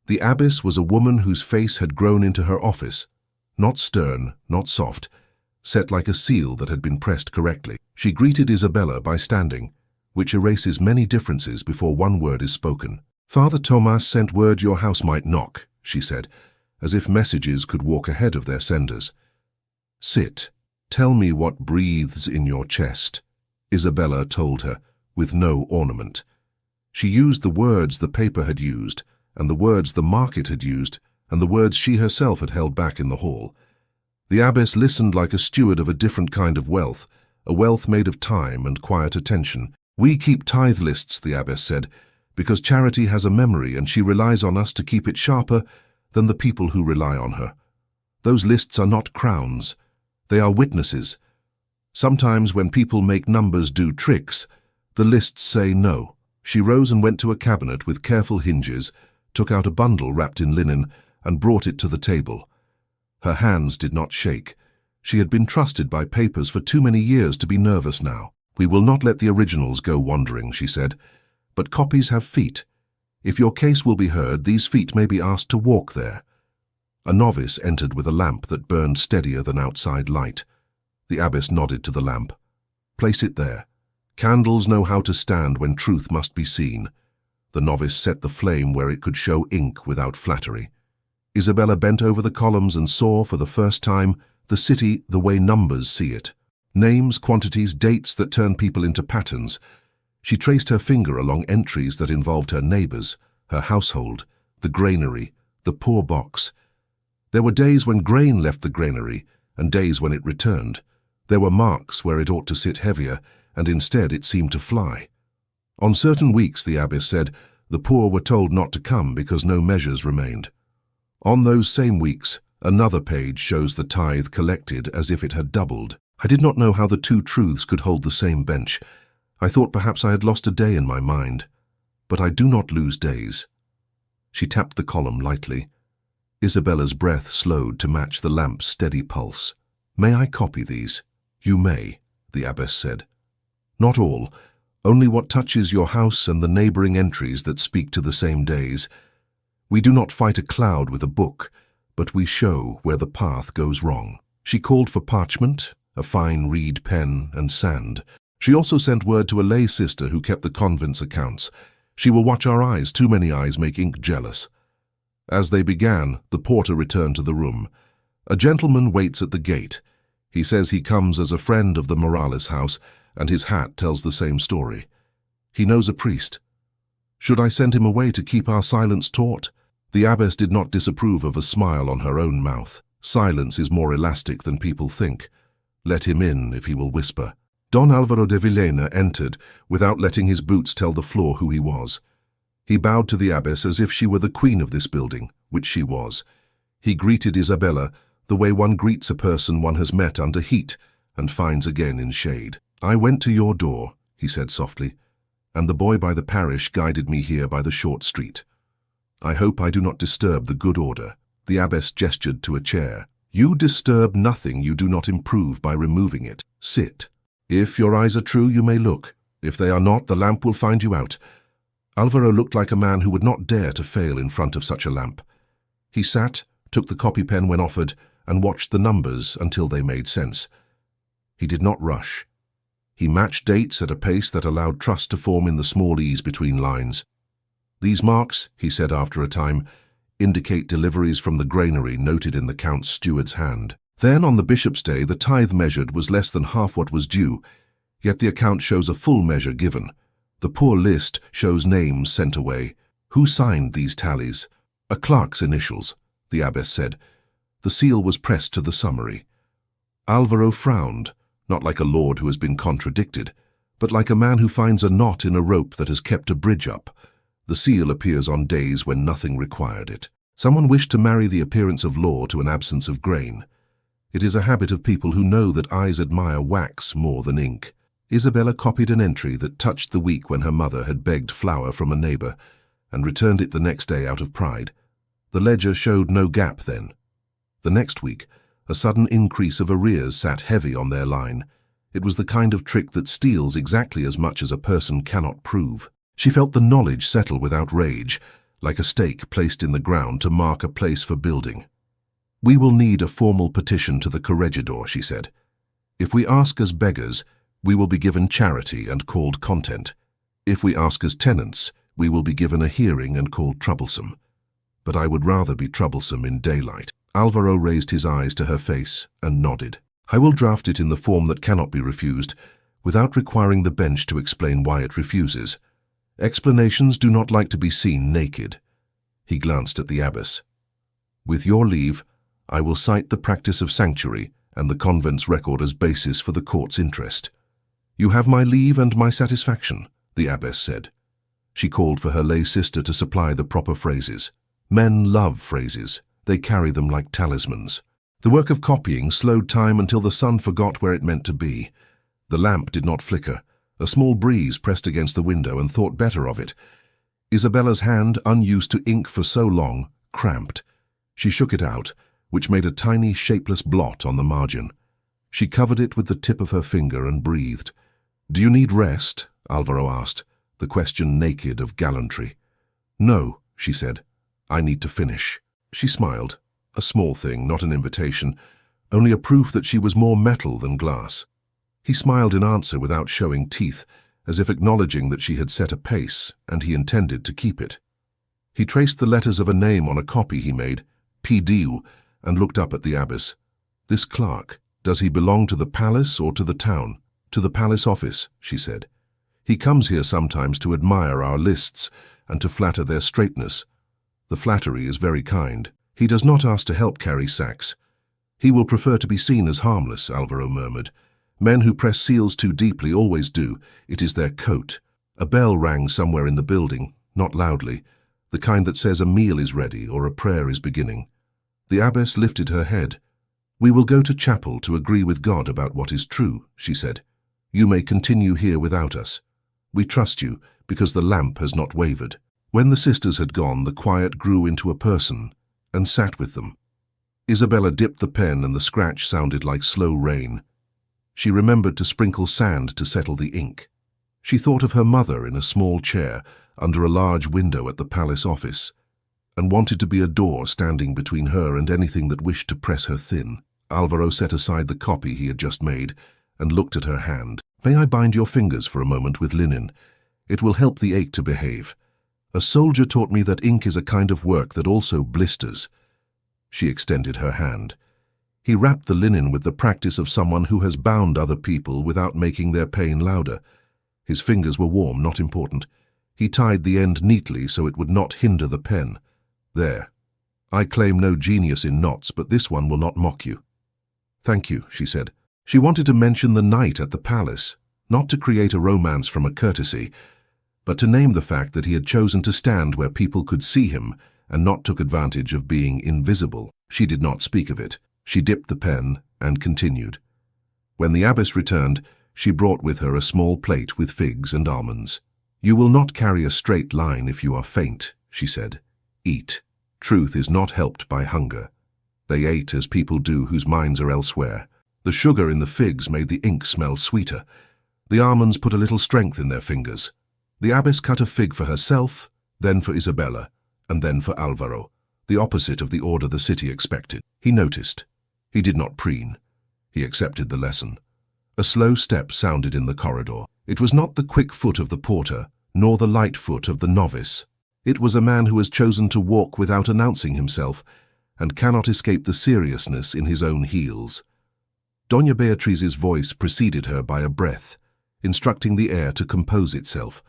The abbess was a woman whose face had grown into her office, not stern, not soft, set like a seal that had been pressed correctly. She greeted Isabella by standing, which erases many differences before one word is spoken. "Father Tomas sent word your house might knock," she said, as if messages could walk ahead of their senders. "Sit. Tell me what breathes in your chest," Isabella told her, with no ornament. She used the words the paper had used, and the words the market had used, and the words she herself had held back in the hall. The abbess listened like a steward of a different kind of wealth, a wealth made of time and quiet attention. "We keep tithe lists," the abbess said, "because charity has a memory and she relies on us to keep it sharper than the people who rely on her. Those lists are not crowns. They are witnesses. Sometimes when people make numbers do tricks, the lists say no." She rose and went to a cabinet with careful hinges, took out a bundle wrapped in linen, and brought it to the table. Her hands did not shake. She had been trusted by papers for too many years to be nervous now. "We will not let the originals go wandering," she said, "but copies have feet. If your case will be heard, these feet may be asked to walk there." A novice entered with a lamp that burned steadier than outside light. The abbess nodded to the lamp. "Place it there. Candles know how to stand when truth must be seen." The novice set the flame where it could show ink without flattery. Isabella bent over the columns and saw, for the first time, the city the way numbers see it. Names, quantities, dates that turn people into patterns. She traced her finger along entries that involved her neighbors, her household, the granary, the poor box. There were days when grain left the granary and days when it returned. There were marks where it ought to sit heavier, and instead it seemed to fly. On certain weeks, the abbess said, the poor were told not to come because no measures remained. On those same weeks, another page shows the tithe collected as if it had doubled. I did not know how the two truths could hold the same bench. I thought perhaps I had lost a day in my mind. But I do not lose days. She tapped the column lightly. Isabella's breath slowed to match the lamp's steady pulse. "May I copy these?" "You may," the abbess said. "Not all, only what touches your house and the neighboring entries that speak to the same days. We do not fight a cloud with a book, but we show where the path goes wrong." She called for parchment, a fine reed pen, and sand. She also sent word to a lay sister who kept the convent's accounts. "She will watch our eyes. Too many eyes make ink jealous." As they began, the porter returned to the room. "A gentleman waits at the gate. He says he comes as a friend of the Morales house, and his hat tells the same story. He knows a priest. Should I send him away to keep our silence taut?" The abbess did not disapprove of a smile on her own mouth. Silence is more elastic than people think. Let him in if he will whisper. Don Alvaro de Villena entered without letting his boots tell the floor who he was. He bowed to the abbess as if she were the queen of this building, which she was. He greeted Isabella the way one greets a person one has met under heat and finds again in shade. "I went to your door," he said softly, "and the boy by the parish guided me here by the short street. I hope I do not disturb the good order." The abbess gestured to a chair. "You disturb nothing you do not improve by removing it. Sit. If your eyes are true, you may look. If they are not, the lamp will find you out." Alvaro looked like a man who would not dare to fail in front of such a lamp. He sat, took the copy pen when offered, and watched the numbers until they made sense. He did not rush. He matched dates at a pace that allowed trust to form in the small ease between lines. "These marks," he said after a time, "indicate deliveries from the granary noted in the count's steward's hand. Then, on the bishop's day, the tithe measured was less than half what was due, yet the account shows a full measure given. The poor list shows names sent away. Who signed these tallies?" "A clerk's initials," the abbess said. The seal was pressed to the summary. Alvaro frowned, not like a lord who has been contradicted, but like a man who finds a knot in a rope that has kept a bridge up. The seal appears on days when nothing required it. Someone wished to marry the appearance of law to an absence of grain. It is a habit of people who know that eyes admire wax more than ink. Isabella copied an entry that touched the week when her mother had begged flour from a neighbor, and returned it the next day out of pride. The ledger showed no gap then. The next week, a sudden increase of arrears sat heavy on their line. It was the kind of trick that steals exactly as much as a person cannot prove. She felt the knowledge settle without rage, like a stake placed in the ground to mark a place for building. "We will need a formal petition to the corregidor," she said. "If we ask as beggars, we will be given charity and called content. If we ask as tenants, we will be given a hearing and called troublesome. But I would rather be troublesome in daylight." Alvaro raised his eyes to her face and nodded. "I will draft it in the form that cannot be refused, without requiring the bench to explain why it refuses. Explanations do not like to be seen naked." He glanced at the abbess. "With your leave, I will cite the practice of sanctuary and the convent's record as basis for the court's interest." "You have my leave and my satisfaction," the abbess said. She called for her lay sister to supply the proper phrases. Men love phrases. They carry them like talismans. The work of copying slowed time until the sun forgot where it meant to be. The lamp did not flicker. A small breeze pressed against the window and thought better of it. Isabella's hand, unused to ink for so long, cramped. She shook it out, which made a tiny, shapeless blot on the margin. She covered it with the tip of her finger and breathed. "Do you need rest?" Alvaro asked, the question naked of gallantry. "No," she said. "I need to finish." She smiled. A small thing, not an invitation, only a proof that she was more metal than glass. He smiled in answer without showing teeth, as if acknowledging that she had set a pace, and he intended to keep it. He traced the letters of a name on a copy he made, P.D., and looked up at the abbess. "This clerk, does he belong to the palace or to the town?" "To the palace office," she said. "He comes here sometimes to admire our lists and to flatter their straightness. The flattery is very kind. He does not ask to help carry sacks. He will prefer to be seen as harmless," Alvaro murmured. "Men who press seals too deeply always do. It is their coat." A bell rang somewhere in the building, not loudly, the kind that says a meal is ready or a prayer is beginning. The abbess lifted her head. "We will go to chapel to agree with God about what is true," she said. "You may continue here without us. We trust you because the lamp has not wavered." When the sisters had gone, the quiet grew into a person, and sat with them. Isabella dipped the pen and the scratch sounded like slow rain. She remembered to sprinkle sand to settle the ink. She thought of her mother in a small chair under a large window at the palace office, and wanted to be a door standing between her and anything that wished to press her thin. Alvaro set aside the copy he had just made and looked at her hand. "May I bind your fingers for a moment with linen? It will help the ache to behave. A soldier taught me that ink is a kind of work that also blisters." She extended her hand. He wrapped the linen with the practice of someone who has bound other people without making their pain louder. His fingers were warm, not important. He tied the end neatly so it would not hinder the pen. "There. I claim no genius in knots, but this one will not mock you." "Thank you," she said. She wanted to mention the night at the palace, not to create a romance from a courtesy, but to name the fact that he had chosen to stand where people could see him and not took advantage of being invisible. She did not speak of it. She dipped the pen and continued. When the abbess returned, she brought with her a small plate with figs and almonds. "You will not carry a straight line if you are faint," she said. "Eat. Truth is not helped by hunger." They ate as people do whose minds are elsewhere. The sugar in the figs made the ink smell sweeter. The almonds put a little strength in their fingers. The abbess cut a fig for herself, then for Isabella, and then for Alvaro, the opposite of the order the city expected. He noticed. He did not preen. He accepted the lesson. A slow step sounded in the corridor. It was not the quick foot of the porter, nor the light foot of the novice. It was a man who has chosen to walk without announcing himself, and cannot escape the seriousness in his own heels. Doña Beatrice's voice preceded her by a breath, instructing the air to compose itself.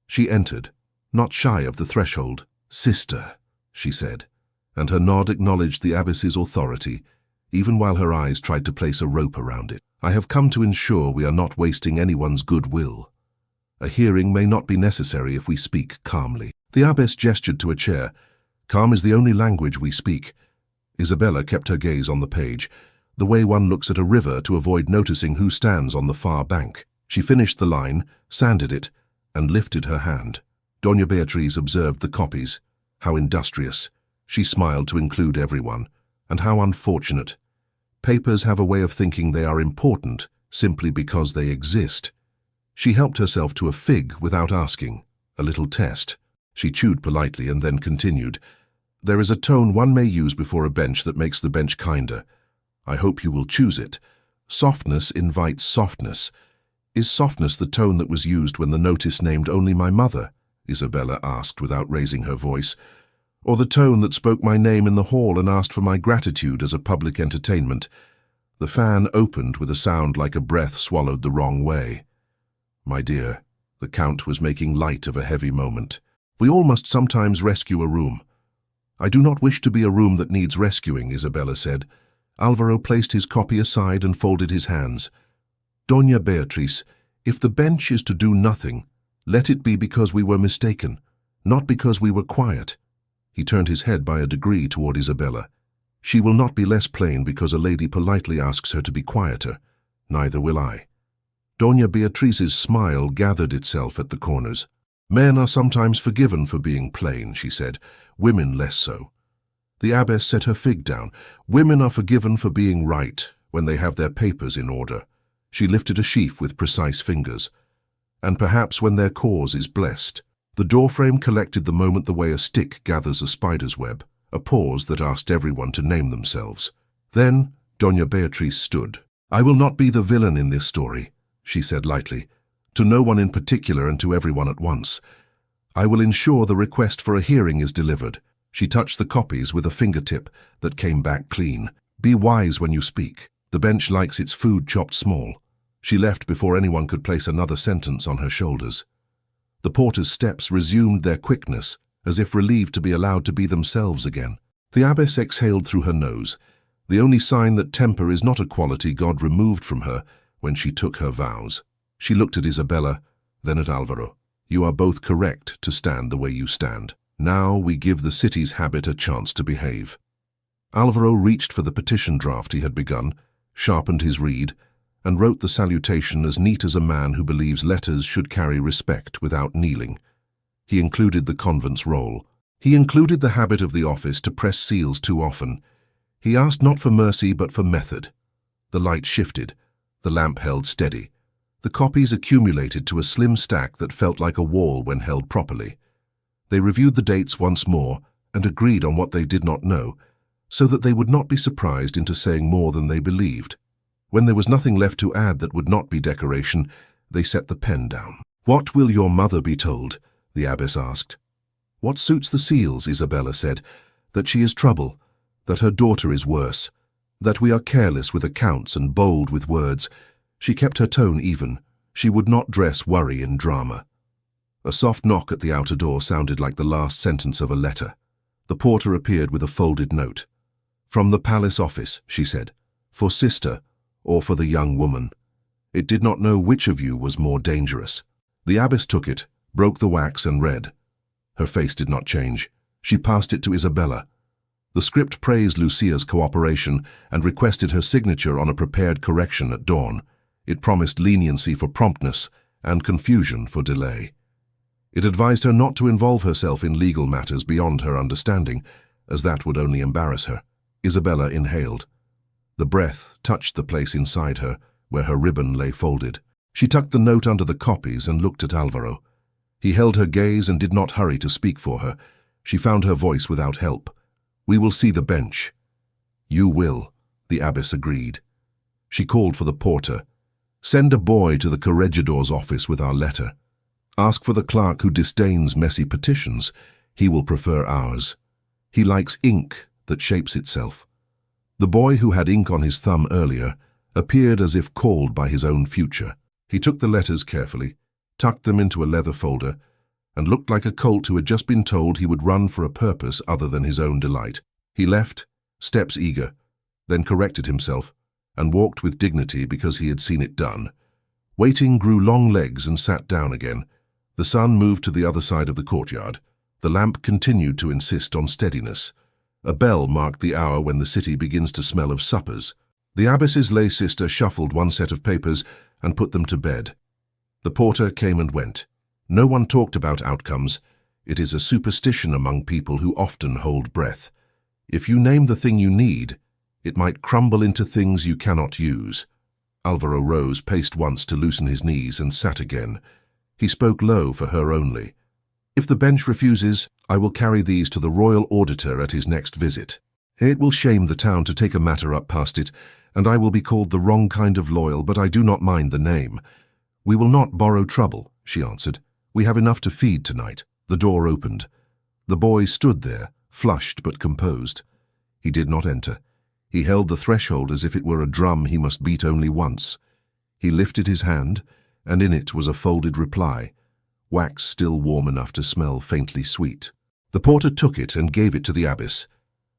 She entered, not shy of the threshold. "Sister," she said, and her nod acknowledged the abbess's authority, even while her eyes tried to place a rope around it. "I have come to ensure we are not wasting anyone's goodwill. A hearing may not be necessary if we speak calmly." The abbess gestured to a chair. "Calm is the only language we speak." Isabella kept her gaze on the page, the way one looks at a river to avoid noticing who stands on the far bank. She finished the line, sanded it, and lifted her hand. Doña Beatriz observed the copies. How industrious. She smiled to include everyone. And how unfortunate. Papers have a way of thinking they are important simply because they exist. She helped herself to a fig without asking, a little test. She chewed politely and then continued. "There is a tone one may use before a bench that makes the bench kinder. I hope you will choose it. Softness invites softness. Is softness the tone that was used when the notice named only my mother?" Isabella asked without raising her voice. "Or the tone that spoke my name in the hall and asked for my gratitude as a public entertainment?" The fan opened with a sound like a breath swallowed the wrong way. "My dear," the Count was making light of a heavy moment. "We all must sometimes rescue a room." "I do not wish to be a room that needs rescuing," Isabella said. Alvaro placed his copy aside and folded his hands. "Doña Beatriz, if the bench is to do nothing, let it be because we were mistaken, not because we were quiet." He turned his head by a degree toward Isabella. "She will not be less plain because a lady politely asks her to be quieter. Neither will I." Doña Beatriz's smile gathered itself at the corners. "Men are sometimes forgiven for being plain," she said. "Women less so." The abbess set her fig down. "Women are forgiven for being right when they have their papers in order." She lifted a sheaf with precise fingers. "And perhaps when their cause is blessed." The doorframe collected the moment the way a stick gathers a spider's web, a pause that asked everyone to name themselves. Then Doña Beatriz stood. "I will not be the villain in this story," she said lightly, "to no one in particular and to everyone at once. I will ensure the request for a hearing is delivered." She touched the copies with a fingertip that came back clean. "Be wise when you speak. The bench likes its food chopped small." She left before anyone could place another sentence on her shoulders. The porter's steps resumed their quickness, as if relieved to be allowed to be themselves again. The abbess exhaled through her nose, the only sign that temper is not a quality God removed from her when she took her vows. She looked at Isabella, then at Alvaro. "You are both correct to stand the way you stand. Now we give the city's habit a chance to behave." Alvaro reached for the petition draft he had begun, sharpened his reed, and wrote the salutation as neat as a man who believes letters should carry respect without kneeling. He included the convent's roll. He included the habit of the office to press seals too often. He asked not for mercy but for method. The light shifted. The lamp held steady. The copies accumulated to a slim stack that felt like a wall when held properly. They reviewed the dates once more and agreed on what they did not know, so that they would not be surprised into saying more than they believed. When there was nothing left to add that would not be decoration, they set the pen down. "What will your mother be told?" the abbess asked. "What suits the seals," Isabella said, "that she is trouble, that her daughter is worse, that we are careless with accounts and bold with words." She kept her tone even. She would not dress worry in drama. A soft knock at the outer door sounded like the last sentence of a letter. The porter appeared with a folded note. "From the palace office," she said, "for sister or for the young woman. It did not know which of you was more dangerous." The abbess took it, broke the wax and read. Her face did not change. She passed it to Isabella. The script praised Lucia's cooperation and requested her signature on a prepared correction at dawn. It promised leniency for promptness and confusion for delay. It advised her not to involve herself in legal matters beyond her understanding, as that would only embarrass her. Isabella inhaled. The breath touched the place inside her, where her ribbon lay folded. She tucked the note under the copies and looked at Alvaro. He held her gaze and did not hurry to speak for her. She found her voice without help. "We will see the bench." "You will," the abbess agreed. She called for the porter. "Send a boy to the corregidor's office with our letter. Ask for the clerk who disdains messy petitions. He will prefer ours. He likes ink that shapes itself." The boy, who had ink on his thumb earlier, appeared as if called by his own future. He took the letters carefully, tucked them into a leather folder, and looked like a colt who had just been told he would run for a purpose other than his own delight. He left, steps eager, then corrected himself, and walked with dignity because he had seen it done. Waiting grew long legs and sat down again. The sun moved to the other side of the courtyard. The lamp continued to insist on steadiness. A bell marked the hour when the city begins to smell of suppers. The abbess's lay sister shuffled one set of papers and put them to bed. The porter came and went. No one talked about outcomes. It is a superstition among people who often hold breath. If you name the thing you need, it might crumble into things you cannot use. Alvaro rose, paced once to loosen his knees, and sat again. He spoke low for her only. "If the bench refuses, I will carry these to the royal auditor at his next visit. It will shame the town to take a matter up past it, and I will be called the wrong kind of loyal, but I do not mind the name." "We will not borrow trouble," she answered. "We have enough to feed tonight." The door opened. The boy stood there, flushed but composed. He did not enter. He held the threshold as if it were a drum he must beat only once. He lifted his hand, and in it was a folded reply, wax still warm enough to smell faintly sweet. The porter took it and gave it to the abbess.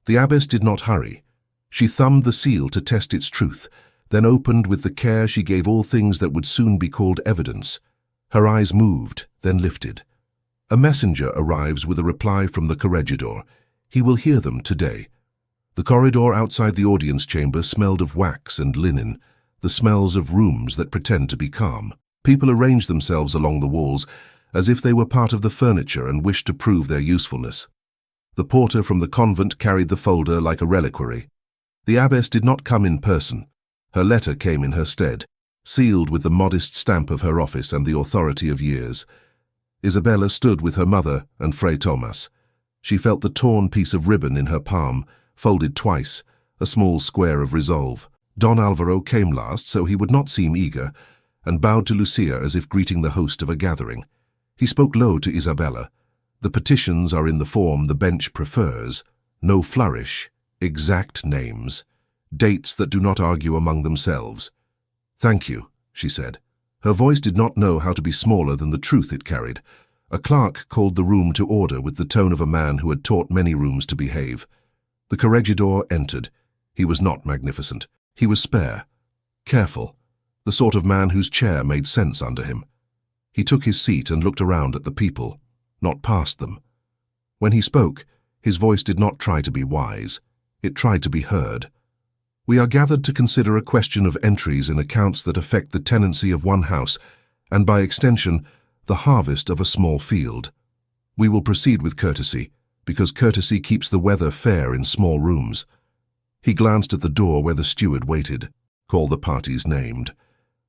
The abbess did not hurry. She thumbed the seal to test its truth, then opened with the care she gave all things that would soon be called evidence. Her eyes moved, then lifted. "A messenger arrives with a reply from the corregidor. He will hear them today." The corridor outside the audience chamber smelled of wax and linen, the smells of rooms that pretend to be calm. People arranged themselves along the walls as if they were part of the furniture and wished to prove their usefulness. The porter from the convent carried the folder like a reliquary. The abbess did not come in person. Her letter came in her stead, sealed with the modest stamp of her office and the authority of years. Isabella stood with her mother and Fray Tomas. She felt the torn piece of ribbon in her palm, folded twice, a small square of resolve. Don Alvaro came last, so he would not seem eager, and bowed to Lucia as if greeting the host of a gathering. He spoke low to Isabella. "The petitions are in the form the bench prefers. No flourish, exact names, dates that do not argue among themselves." "Thank you," she said. Her voice did not know how to be smaller than the truth it carried. A clerk called the room to order with the tone of a man who had taught many rooms to behave. The corregidor entered. He was not magnificent. He was spare, careful, the sort of man whose chair made sense under him. He took his seat and looked around at the people, not past them. When he spoke, his voice did not try to be wise. It tried to be heard. "We are gathered to consider a question of entries in accounts that affect the tenancy of one house, and by extension, the harvest of a small field. We will proceed with courtesy, because courtesy keeps the weather fair in small rooms. He glanced at the door where the steward waited. Call the parties named.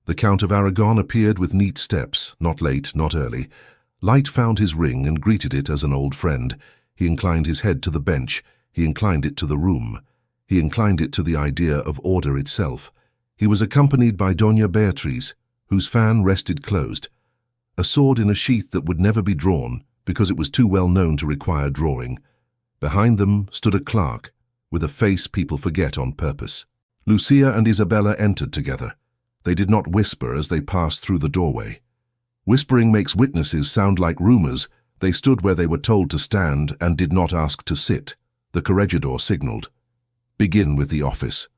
The Count of Aragon appeared with neat steps, not late, not early. Light found his ring and greeted it as an old friend. He inclined his head to the bench. He inclined it to the room. He inclined it to the idea of order itself. He was accompanied by Doña Beatriz, whose fan rested closed. A sword in a sheath that would never be drawn, because it was too well known to require drawing. Behind them stood a clerk, with a face people forget on purpose. Lucia and Isabella entered together. They did not whisper as they passed through the doorway. Whispering makes witnesses sound like rumors. They stood where they were told to stand and did not ask to sit. The corregidor signaled. Begin with the office.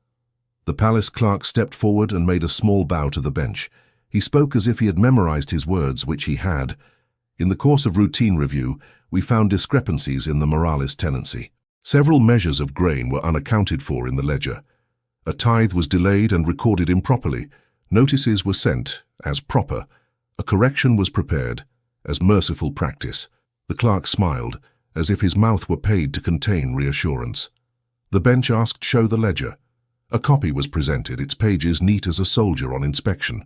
The palace clerk stepped forward and made a small bow to the bench. He spoke as if he had memorized his words, which he had. In the course of routine review, we found discrepancies in the Morales tenancy. Several measures of grain were unaccounted for in the ledger. A tithe was delayed and recorded improperly. Notices were sent, as proper. A correction was prepared, as merciful practice. The clerk smiled, as if his mouth were paid to contain reassurance. The bench asked, "Show the ledger." A copy was presented, its pages neat as a soldier on inspection.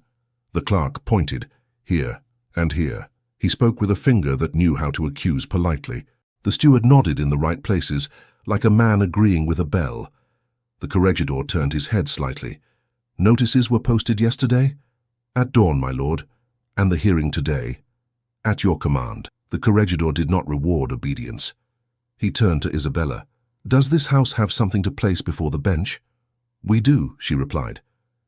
The clerk pointed, here and here. He spoke with a finger that knew how to accuse politely. The steward nodded in the right places, like a man agreeing with a bell. The corregidor turned his head slightly. Notices were posted yesterday? At dawn, my lord. And the hearing today? At your command. The corregidor did not reward obedience. He turned to Isabella. Does this house have something to place before the bench? We do, she replied.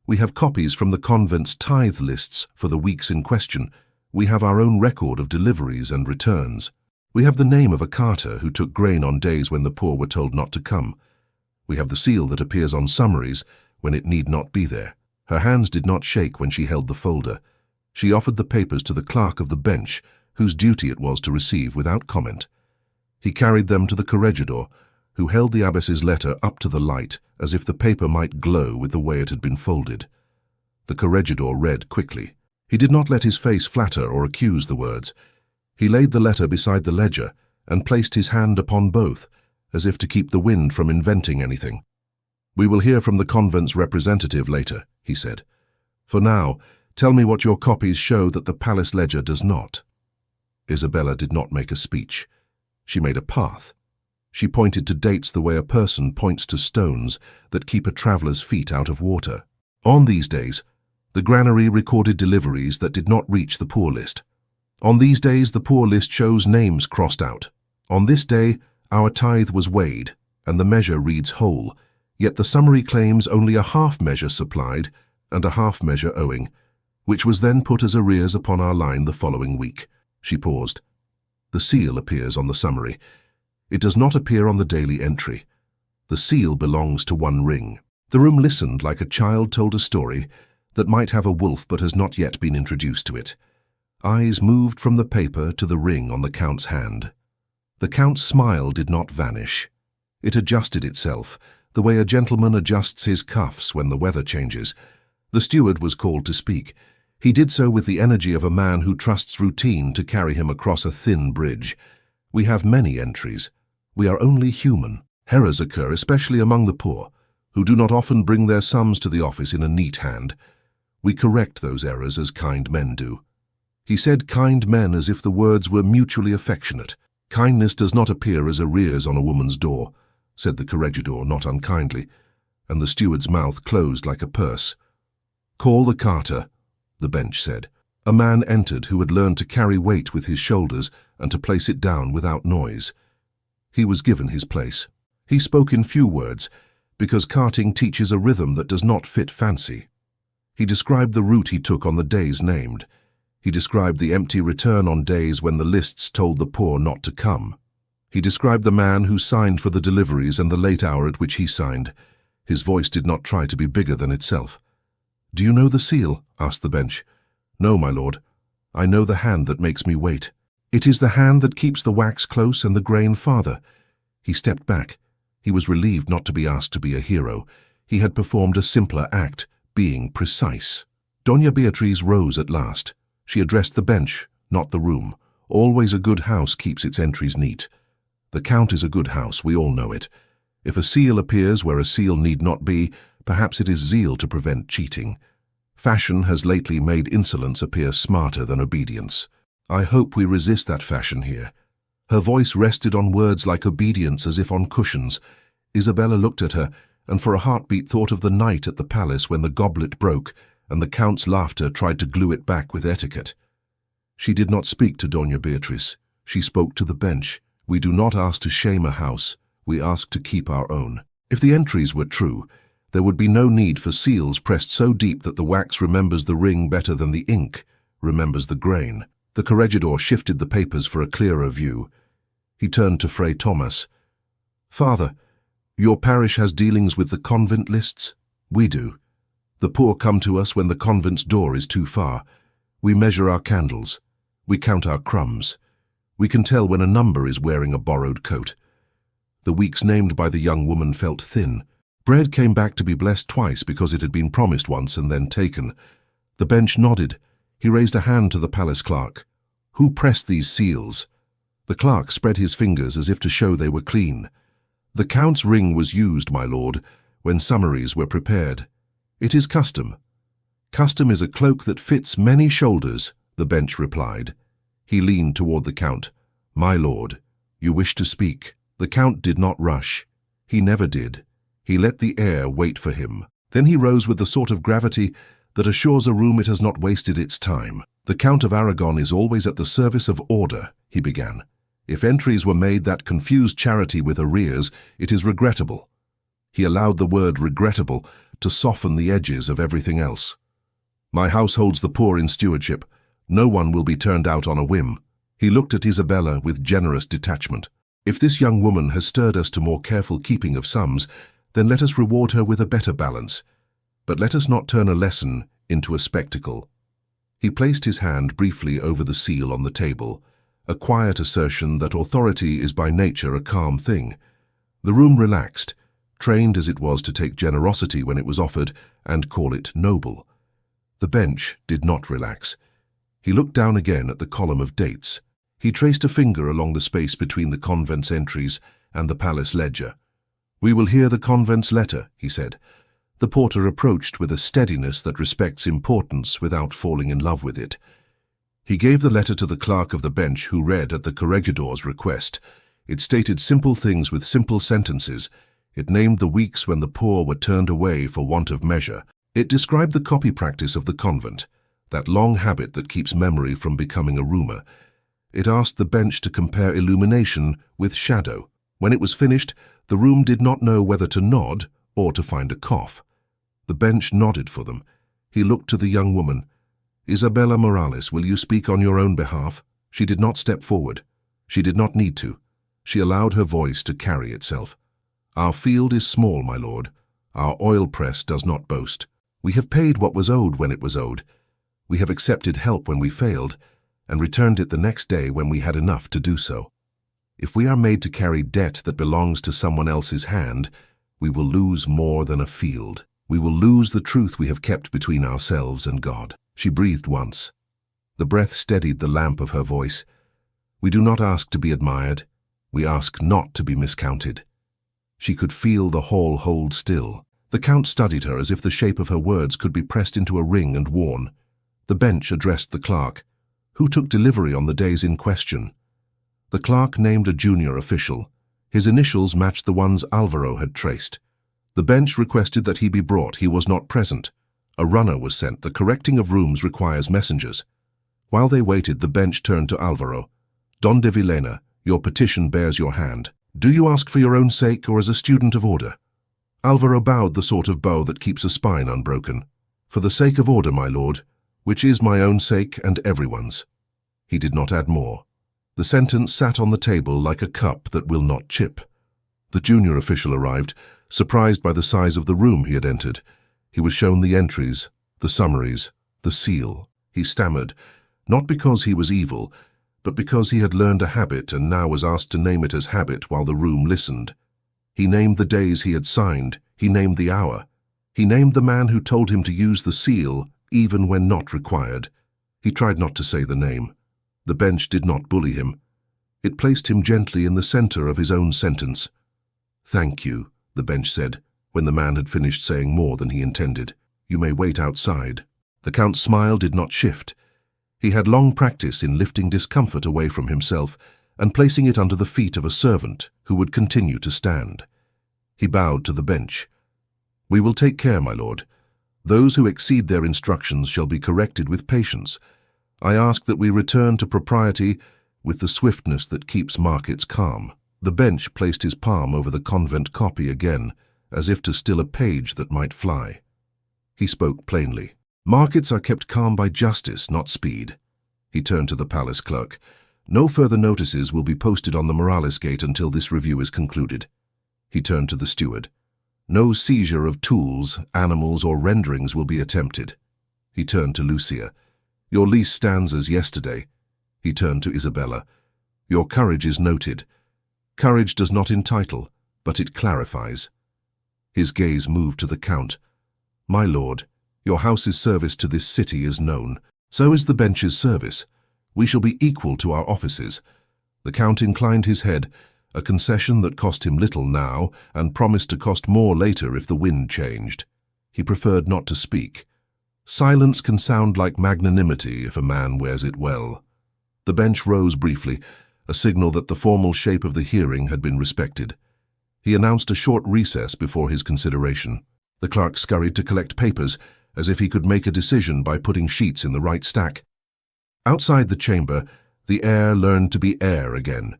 We have copies from the convent's tithe lists for the weeks in question. We have our own record of deliveries and returns. We have the name of a carter who took grain on days when the poor were told not to come. We have the seal that appears on summaries when it need not be there. Her hands did not shake when she held the folder. She offered the papers to the clerk of the bench, whose duty it was to receive without comment. He carried them to the corregidor, who held the abbess's letter up to the light as if the paper might glow with the way it had been folded. The corregidor read quickly. He did not let his face flatter or accuse the words. He laid the letter beside the ledger and placed his hand upon both, as if to keep the wind from inventing anything. We will hear from the convent's representative later, he said. For now, tell me what your copies show that the palace ledger does not. Isabella did not make a speech. She made a path. She pointed to dates the way a person points to stones that keep a traveller's feet out of water. On these days, the granary recorded deliveries that did not reach the poor list. On these days, the poor list shows names crossed out. On this day, our tithe was weighed, and the measure reads whole, yet the summary claims only a half measure supplied and a half measure owing, which was then put as arrears upon our line the following week. She paused. The seal appears on the summary. It does not appear on the daily entry. The seal belongs to one ring. The room listened like a child told a story that might have a wolf but has not yet been introduced to it. Eyes moved from the paper to the ring on the Count's hand. The Count's smile did not vanish. It adjusted itself, the way a gentleman adjusts his cuffs when the weather changes. The steward was called to speak. He did so with the energy of a man who trusts routine to carry him across a thin bridge. We have many entries. We are only human. Errors occur, especially among the poor, who do not often bring their sums to the office in a neat hand. We correct those errors as kind men do. He said kind men as if the words were mutually affectionate. Kindness does not appear as arrears on a woman's door, said the corregidor not unkindly, and the steward's mouth closed like a purse. Call the carter, the bench said. A man entered who had learned to carry weight with his shoulders and to place it down without noise. He was given his place. He spoke in few words, because carting teaches a rhythm that does not fit fancy. He described the route he took on the days named. He described the empty return on days when the lists told the poor not to come. He described the man who signed for the deliveries and the late hour at which he signed. His voice did not try to be bigger than itself. "Do you know the seal?" asked the bench. "No, my lord. I know the hand that makes me wait. It is the hand that keeps the wax close and the grain farther." He stepped back. He was relieved not to be asked to be a hero. He had performed a simpler act, being precise. Doña Beatriz rose at last. She addressed the bench, not the room. Always a good house keeps its entries neat. The Count is a good house, we all know it. If a seal appears where a seal need not be, perhaps it is zeal to prevent cheating. Fashion has lately made insolence appear smarter than obedience. I hope we resist that fashion here. Her voice rested on words like obedience as if on cushions. Isabella looked at her, and for a heartbeat thought of the night at the palace when the goblet broke, and the Count's laughter tried to glue it back with etiquette. She did not speak to Doña Beatriz. She spoke to the bench. We do not ask to shame a house. We ask to keep our own. If the entries were true, there would be no need for seals pressed so deep that the wax remembers the ring better than the ink remembers the grain. The corregidor shifted the papers for a clearer view. He turned to Fray Thomas. "Father, your parish has dealings with the convent lists? We do. The poor come to us when the convent's door is too far. We measure our candles. We count our crumbs. We can tell when a number is wearing a borrowed coat." The weeks named by the young woman felt thin. Bread came back to be blessed twice because it had been promised once and then taken. The bench nodded. He raised a hand to the palace clerk. "Who pressed these seals?" The clerk spread his fingers as if to show they were clean. "The Count's ring was used, my lord, when summaries were prepared. It is custom." "Custom is a cloak that fits many shoulders," the bench replied. He leaned toward the Count. "My lord, you wish to speak." The Count did not rush. He never did. He let the air wait for him. Then he rose with the sort of gravity that assures a room it has not wasted its time. "The Count of Aragon is always at the service of order," he began. "If entries were made that confused charity with arrears, it is regrettable." He allowed the word regrettable to soften the edges of everything else. "My house holds the poor in stewardship. No one will be turned out on a whim." He looked at Isabella with generous detachment. "If this young woman has stirred us to more careful keeping of sums, then let us reward her with a better balance. But let us not turn a lesson into a spectacle." He placed his hand briefly over the seal on the table, a quiet assertion that authority is by nature a calm thing. The room relaxed, trained as it was to take generosity when it was offered and call it noble. The bench did not relax. He looked down again at the column of dates. He traced a finger along the space between the convent's entries and the palace ledger. "We will hear the convent's letter," he said. The porter approached with a steadiness that respects importance without falling in love with it. He gave the letter to the clerk of the bench, who read at the corregidor's request. It stated simple things with simple sentences. It named the weeks when the poor were turned away for want of measure. It described the copy practice of the convent, that long habit that keeps memory from becoming a rumor. It asked the bench to compare illumination with shadow. When it was finished, the room did not know whether to nod or to find a cough. The bench nodded for them. He looked to the young woman. "Isabella Morales, will you speak on your own behalf?" She did not step forward. She did not need to. She allowed her voice to carry itself. "Our field is small, my lord. Our oil press does not boast. We have paid what was owed when it was owed. We have accepted help when we failed, and returned it the next day when we had enough to do so. If we are made to carry debt that belongs to someone else's hand, we will lose more than a field. We will lose the truth we have kept between ourselves and God." She breathed once. The breath steadied the lamp of her voice. "We do not ask to be admired. We ask not to be miscounted." She could feel the hall hold still. The Count studied her as if the shape of her words could be pressed into a ring and worn. The bench addressed the clerk. "Who took delivery on the days in question?" The clerk named a junior official. His initials matched the ones Alvaro had traced. The bench requested that he be brought. He was not present. A runner was sent. The correcting of rooms requires messengers. While they waited, the bench turned to Alvaro. "Don de Villena, your petition bears your hand. Do you ask for your own sake or as a student of order?" Alvaro bowed the sort of bow that keeps a spine unbroken. "For the sake of order, my lord, which is my own sake and everyone's." He did not add more. The sentence sat on the table like a cup that will not chip. The junior official arrived, surprised by the size of the room he had entered. He was shown the entries, the summaries, the seal. He stammered, not because he was evil, but because he had learned a habit and now was asked to name it as habit while the room listened. He named the days he had signed. He named the hour. He named the man who told him to use the seal even when not required. He tried not to say the name. The bench did not bully him. It placed him gently in the center of his own sentence. "Thank you," the bench said, when the man had finished saying more than he intended. "You may wait outside." The Count's smile did not shift. He had long practice in lifting discomfort away from himself and placing it under the feet of a servant who would continue to stand. He bowed to the bench. "We will take care, my lord. Those who exceed their instructions shall be corrected with patience. I ask that we return to propriety with the swiftness that keeps markets calm." The bench placed his palm over the convent copy again, as if to still a page that might fly. He spoke plainly. "Markets are kept calm by justice, not speed." He turned to the palace clerk. "No further notices will be posted on the Morales Gate until this review is concluded." He turned to the steward. "No seizure of tools, animals, or renderings will be attempted." He turned to Lucia. "Your lease stands as yesterday." He turned to Isabella. "Your courage is noted. Courage does not entitle, but it clarifies." His gaze moved to the Count. "My lord, your house's service to this city is known. So is the bench's service. We shall be equal to our offices." The Count inclined his head, a concession that cost him little now and promised to cost more later if the wind changed. He preferred not to speak. Silence can sound like magnanimity if a man wears it well. The bench rose briefly, a signal that the formal shape of the hearing had been respected. He announced a short recess before his consideration. The clerk scurried to collect papers, as if he could make a decision by putting sheets in the right stack. Outside the chamber, the air learned to be air again.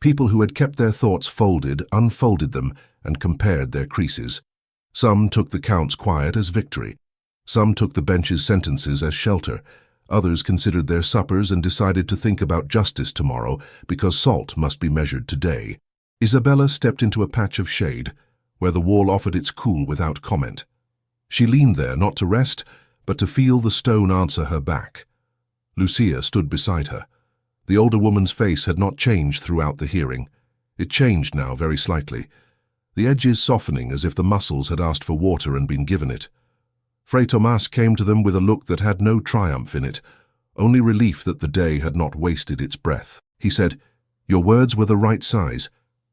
People who had kept their thoughts folded unfolded them and compared their creases. Some took the Count's quiet as victory. Some took the bench's sentences as shelter. Others considered their suppers and decided to think about justice tomorrow because salt must be measured today. Isabella stepped into a patch of shade, where the wall offered its cool without comment. She leaned there not to rest, but to feel the stone answer her back. Lucia stood beside her. The older woman's face had not changed throughout the hearing. It changed now very slightly, the edges softening as if the muscles had asked for water and been given it. Fray Tomas came to them with a look that had no triumph in it, only relief that the day had not wasted its breath. He said, "Your words were the right size.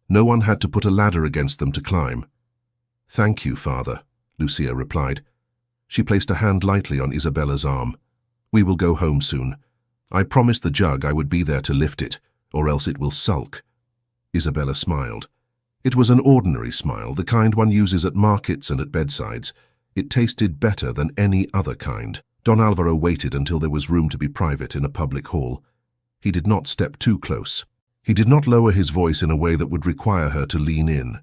No one had to put a ladder against them to climb." "Thank you, Father," Lucia replied. She placed a hand lightly on Isabella's arm. "We will go home soon. I promised the jug I would be there to lift it, or else it will sulk." Isabella smiled. It was an ordinary smile, the kind one uses at markets and at bedsides. It tasted better than any other kind. Don Alvaro waited until there was room to be private in a public hall. He did not step too close. He did not lower his voice in a way that would require her to lean in.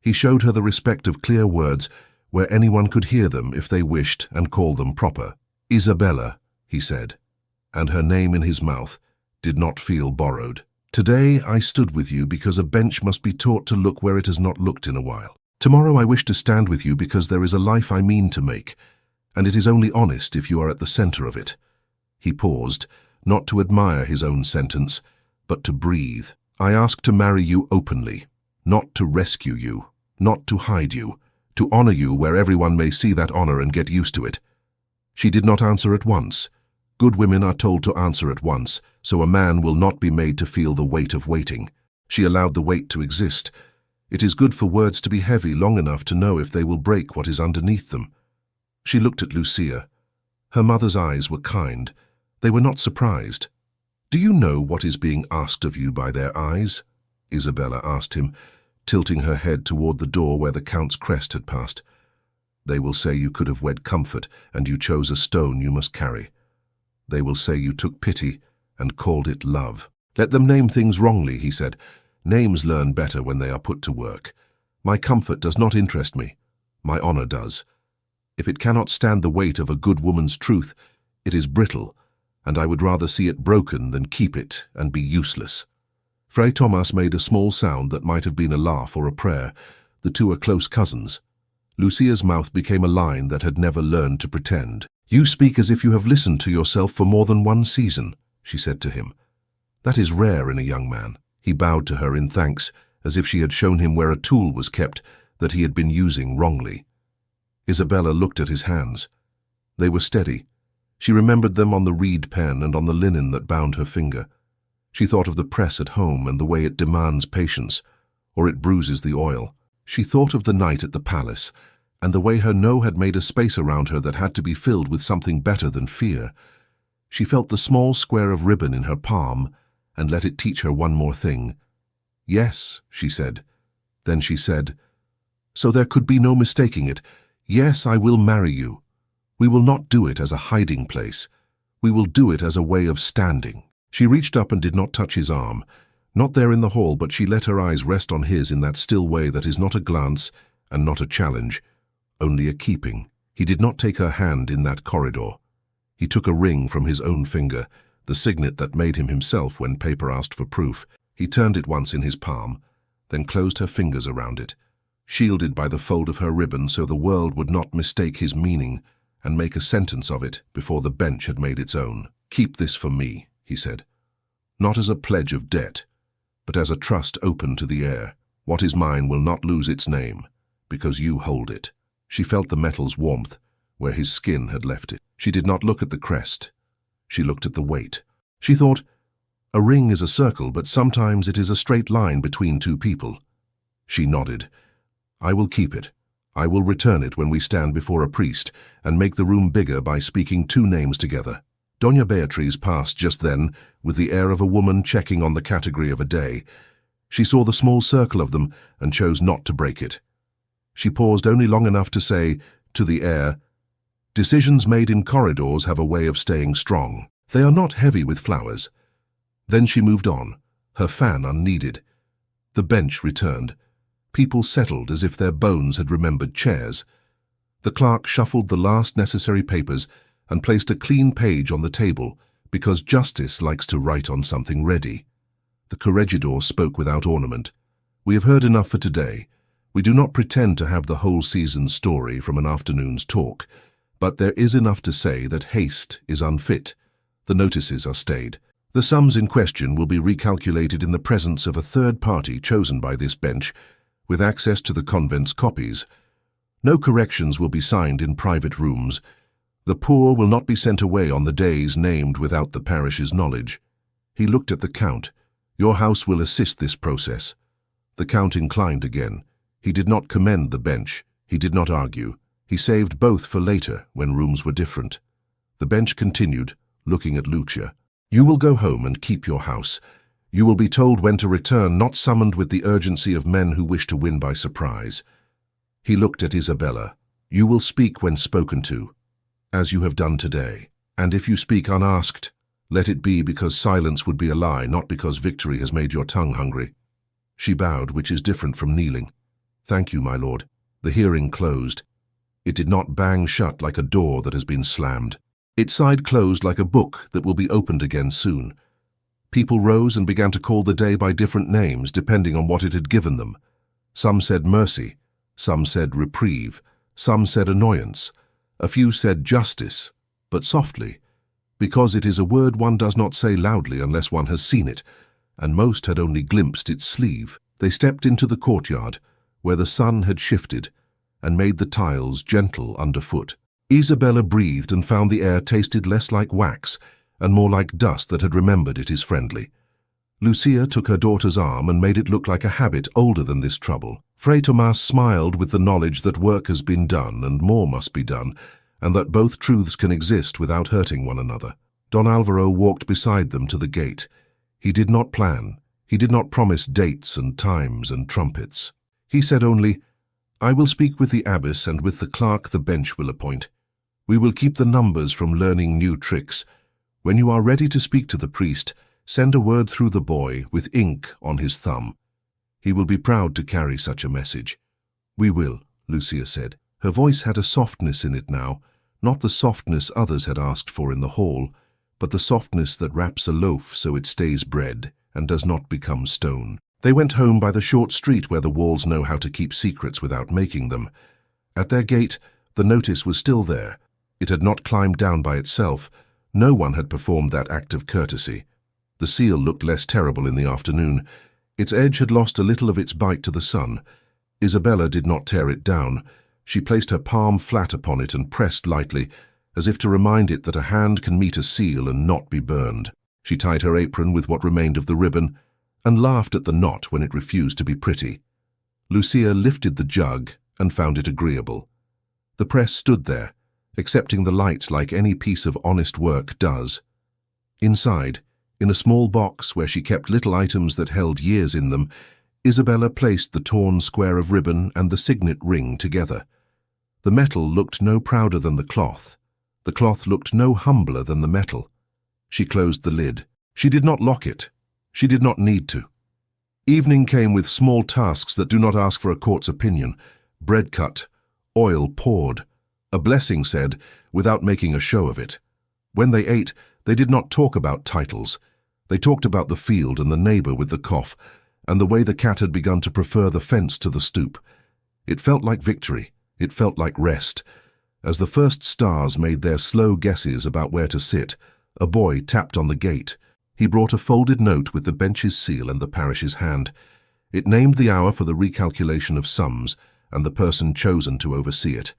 He showed her the respect of clear words where anyone could hear them if they wished and call them proper. "Isabella," he said, and her name in his mouth did not feel borrowed. "Today I stood with you because a bench must be taught to look where it has not looked in a while. Tomorrow I wish to stand with you because there is a life I mean to make, and it is only honest if you are at the center of it." He paused, not to admire his own sentence, but to breathe. "I ask to marry you openly, not to rescue you, not to hide you, to honor you where everyone may see that honor and get used to it." She did not answer at once. Good women are told to answer at once, so a man will not be made to feel the weight of waiting. She allowed the weight to exist. It is good for words to be heavy long enough to know if they will break what is underneath them. She looked at Lucia. Her mother's eyes were kind. They were not surprised. "Do you know what is being asked of you by their eyes?" Isabella asked him, tilting her head toward the door where the Count's crest had passed. "They will say you could have wed comfort, and you chose a stone you must carry. They will say you took pity and called it love." "Let them name things wrongly," he said. "Names learn better when they are put to work. My comfort does not interest me. My honor does. If it cannot stand the weight of a good woman's truth, it is brittle, and I would rather see it broken than keep it and be useless." Fray Tomas made a small sound that might have been a laugh or a prayer. The two are close cousins. Lucia's mouth became a line that had never learned to pretend. "You speak as if you have listened to yourself for more than one season," she said to him. "That is rare in a young man." He bowed to her in thanks, as if she had shown him where a tool was kept that he had been using wrongly. Isabella looked at his hands. They were steady. She remembered them on the reed pen and on the linen that bound her finger. She thought of the press at home and the way it demands patience, or it bruises the oil. She thought of the night at the palace, and the way her no had made a space around her that had to be filled with something better than fear. She felt the small square of ribbon in her palm, and let it teach her one more thing. Yes, she said. Then she said, so there could be no mistaking it. Yes, I will marry you. We will not do it as a hiding place. We will do it as a way of standing. She reached up and did not touch his arm. Not there in the hall, but she let her eyes rest on his in that still way that is not a glance and not a challenge, only a keeping. He did not take her hand in that corridor. He took a ring from his own finger, the signet that made him himself when paper asked for proof. He turned it once in his palm, then closed her fingers around it, shielded by the fold of her ribbon so the world would not mistake his meaning and make a sentence of it before the bench had made its own. Keep this for me, he said. Not as a pledge of debt, but as a trust open to the air. What is mine will not lose its name, because you hold it. She felt the metal's warmth where his skin had left it. She did not look at the crest. She looked at the weight. She thought, a ring is a circle, but sometimes it is a straight line between two people. She nodded. I will keep it. I will return it when we stand before a priest and make the room bigger by speaking two names together. Doña Beatriz passed just then with the air of a woman checking on the category of a day. She saw the small circle of them and chose not to break it. She paused only long enough to say, to the air, decisions made in corridors have a way of staying strong. They are not heavy with flowers. Then she moved on, her fan unneeded. The bench returned. People settled as if their bones had remembered chairs. The clerk shuffled the last necessary papers and placed a clean page on the table because justice likes to write on something ready. The corregidor spoke without ornament. We have heard enough for today. We do not pretend to have the whole season's story from an afternoon's talk, but there is enough to say that haste is unfit. The notices are stayed. The sums in question will be recalculated in the presence of a third party chosen by this bench, with access to the convent's copies. No corrections will be signed in private rooms. The poor will not be sent away on the days named without the parish's knowledge. He looked at the Count. Your house will assist this process. The Count inclined again. He did not commend the bench. He did not argue. He saved both for later, when rooms were different. The bench continued, looking at Lucia. You will go home and keep your house. You will be told when to return, not summoned with the urgency of men who wish to win by surprise. He looked at Isabella. You will speak when spoken to, as you have done today. And if you speak unasked, let it be because silence would be a lie, not because victory has made your tongue hungry. She bowed, which is different from kneeling. Thank you, my lord. The hearing closed. It did not bang shut like a door that has been slammed. Its side closed like a book that will be opened again soon. People rose and began to call the day by different names depending on what it had given them. Some said mercy, some said reprieve, some said annoyance. A few said justice, but softly, because it is a word one does not say loudly unless one has seen it, and most had only glimpsed its sleeve. They stepped into the courtyard, where the sun had shifted and made the tiles gentle underfoot. Isabella breathed and found the air tasted less like wax and more like dust that had remembered it is friendly. Lucia took her daughter's arm and made it look like a habit older than this trouble. Fray Tomas smiled with the knowledge that work has been done and more must be done, and that both truths can exist without hurting one another. Don Alvaro walked beside them to the gate. He did not plan. He did not promise dates and times and trumpets. He said only, I will speak with the abbess and with the clerk the bench will appoint. We will keep the numbers from learning new tricks. When you are ready to speak to the priest, send a word through the boy with ink on his thumb. He will be proud to carry such a message. We will, Lucia said. Her voice had a softness in it now, not the softness others had asked for in the hall, but the softness that wraps a loaf so it stays bread and does not become stone. They went home by the short street where the walls know how to keep secrets without making them. At their gate, the notice was still there. It had not climbed down by itself. No one had performed that act of courtesy. The seal looked less terrible in the afternoon. Its edge had lost a little of its bite to the sun. Isabella did not tear it down. She placed her palm flat upon it and pressed lightly, as if to remind it that a hand can meet a seal and not be burned. She tied her apron with what remained of the ribbon and laughed at the knot when it refused to be pretty. Lucia lifted the jug and found it agreeable. The press stood there, accepting the light like any piece of honest work does. Inside, in a small box where she kept little items that held years in them, Isabella placed the torn square of ribbon and the signet ring together. The metal looked no prouder than the cloth. The cloth looked no humbler than the metal. She closed the lid. She did not lock it. She did not need to. Evening came with small tasks that do not ask for a court's opinion. Bread cut, oil poured, a blessing said, without making a show of it. When they ate, they did not talk about titles. They talked about the field and the neighbor with the cough, and the way the cat had begun to prefer the fence to the stoop. It felt like victory. It felt like rest. As the first stars made their slow guesses about where to sit, a boy tapped on the gate. He brought a folded note with the bench's seal and the parish's hand. It named the hour for the recalculation of sums and the person chosen to oversee it.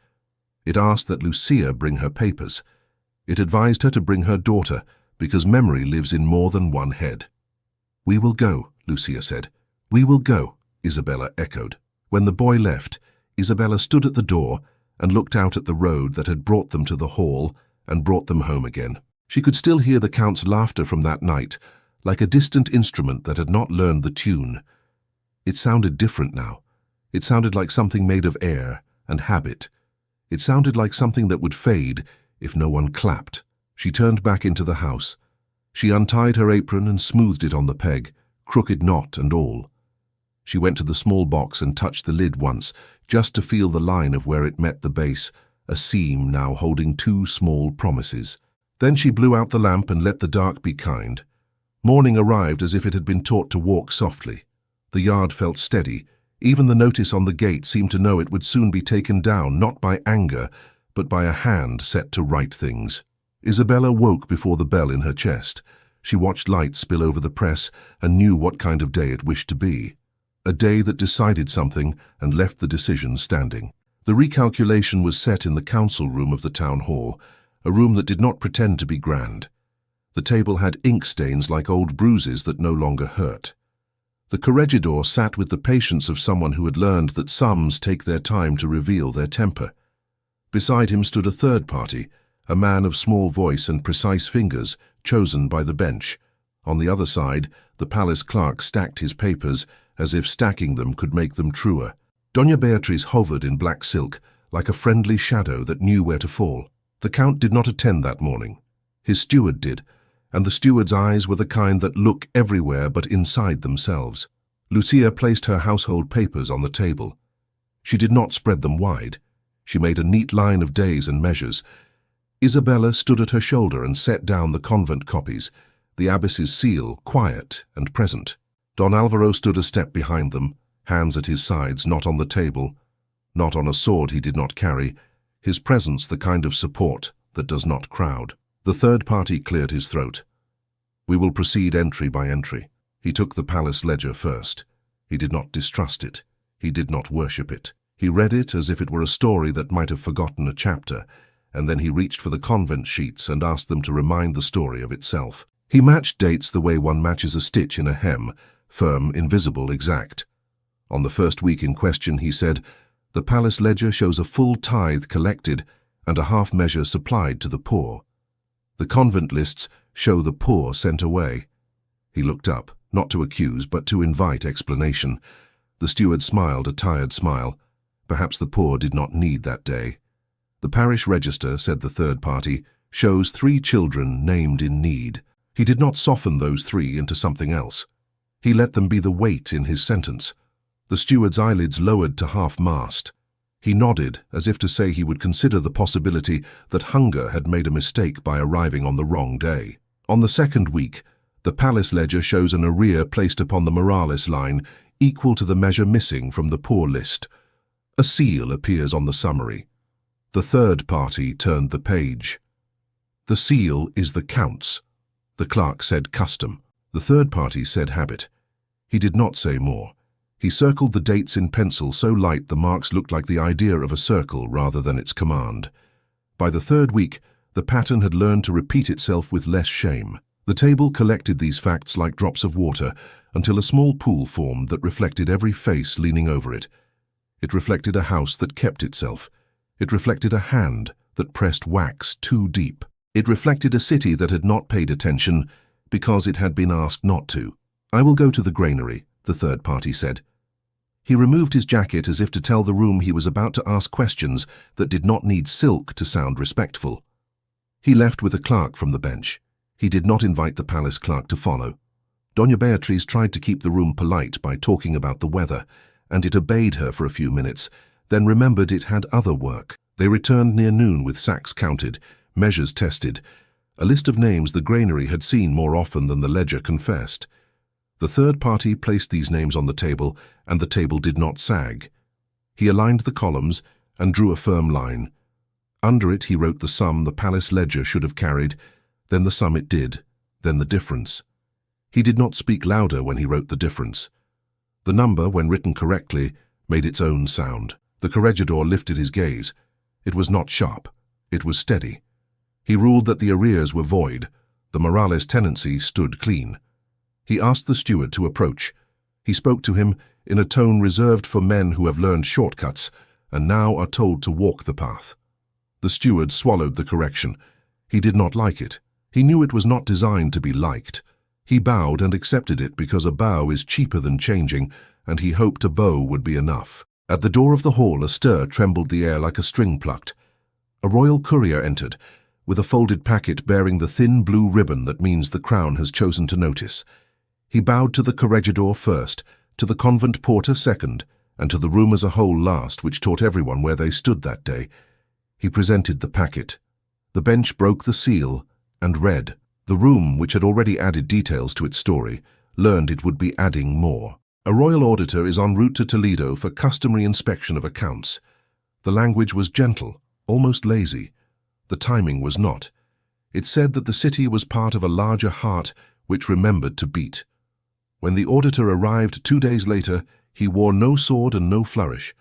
It asked that Lucia bring her papers. It advised her to bring her daughter, because memory lives in more than one head. "We will go," Lucia said. "We will go," Isabella echoed. When the boy left, Isabella stood at the door and looked out at the road that had brought them to the hall and brought them home again. She could still hear the Count's laughter from that night, like a distant instrument that had not learned the tune. It sounded different now. It sounded like something made of air and habit. It sounded like something that would fade if no one clapped. She turned back into the house. She untied her apron and smoothed it on the peg, crooked knot and all. She went to the small box and touched the lid once, just to feel the line of where it met the base, a seam now holding two small promises. Then she blew out the lamp and let the dark be kind. Morning arrived as if it had been taught to walk softly. The yard felt steady. Even the notice on the gate seemed to know it would soon be taken down, not by anger, but by a hand set to right things. Isabella woke before the bell in her chest. She watched light spill over the press and knew what kind of day it wished to be. A day that decided something and left the decision standing. The recalculation was set in the council room of the town hall, a room that did not pretend to be grand. The table had ink stains like old bruises that no longer hurt. The corregidor sat with the patience of someone who had learned that sums take their time to reveal their temper. Beside him stood a third party, a man of small voice and precise fingers, chosen by the bench. On the other side, the palace clerk stacked his papers as if stacking them could make them truer. Doña Beatriz hovered in black silk, like a friendly shadow that knew where to fall. The Count did not attend that morning. His steward did, and the steward's eyes were the kind that look everywhere but inside themselves. Lucia placed her household papers on the table. She did not spread them wide. She made a neat line of days and measures. Isabella stood at her shoulder and set down the convent copies, the abbess's seal, quiet and present. Don Alvaro stood a step behind them, hands at his sides, not on the table, not on a sword he did not carry, his presence the kind of support that does not crowd. The third party cleared his throat. "We will proceed entry by entry." He took the palace ledger first. He did not distrust it. He did not worship it. He read it as if it were a story that might have forgotten a chapter, and then he reached for the convent sheets and asked them to remind the story of itself. He matched dates the way one matches a stitch in a hem, firm, invisible, exact. On the first week in question, he said, "The palace ledger shows a full tithe collected and a half measure supplied to the poor. The convent lists show the poor sent away." He looked up, not to accuse, but to invite explanation. The steward smiled a tired smile. Perhaps the poor did not need that day. "The parish register," said the third party, "shows 3 children named in need." He did not soften those 3 into something else. He let them be the weight in his sentence. The steward's eyelids lowered to half-mast. He nodded, as if to say he would consider the possibility that hunger had made a mistake by arriving on the wrong day. On the second week, the palace ledger shows an arrear placed upon the Morales line equal to the measure missing from the poor list. A seal appears on the summary. The third party turned the page. "The seal is the Count's." The clerk said custom. The third party said habit. He did not say more. He circled the dates in pencil so light the marks looked like the idea of a circle rather than its command. By the third week, the pattern had learned to repeat itself with less shame. The table collected these facts like drops of water until a small pool formed that reflected every face leaning over it. It reflected a house that kept itself. It reflected a hand that pressed wax too deep. It reflected a city that had not paid attention because it had been asked not to. "I will go to the granary," the third party said. He removed his jacket as if to tell the room he was about to ask questions that did not need silk to sound respectful. He left with a clerk from the bench. He did not invite the palace clerk to follow. Doña Beatriz tried to keep the room polite by talking about the weather, and it obeyed her for a few minutes, then remembered it had other work. They returned near noon with sacks counted, measures tested, a list of names the granary had seen more often than the ledger confessed. The third party placed these names on the table, and the table did not sag. He aligned the columns and drew a firm line. Under it he wrote the sum the palace ledger should have carried, then the sum it did, then the difference. He did not speak louder when he wrote the difference. The number, when written correctly, made its own sound. The corregidor lifted his gaze. It was not sharp. It was steady. He ruled that the arrears were void. The Morales tenancy stood clean. He asked the steward to approach. He spoke to him in a tone reserved for men who have learned shortcuts and now are told to walk the path. The steward swallowed the correction. He did not like it. He knew it was not designed to be liked. He bowed and accepted it because a bow is cheaper than changing, and he hoped a bow would be enough. At the door of the hall, a stir trembled the air like a string plucked. A royal courier entered, with a folded packet bearing the thin blue ribbon that means the crown has chosen to notice. He bowed to the corregidor first, to the convent porter second, and to the room as a whole last, which taught everyone where they stood that day. He presented the packet. The bench broke the seal and read. The room, which had already added details to its story, learned it would be adding more. A royal auditor is en route to Toledo for customary inspection of accounts. The language was gentle, almost lazy. The timing was not. It said that the city was part of a larger heart which remembered to beat. When the auditor arrived 2 days later, he wore no sword and no flourish.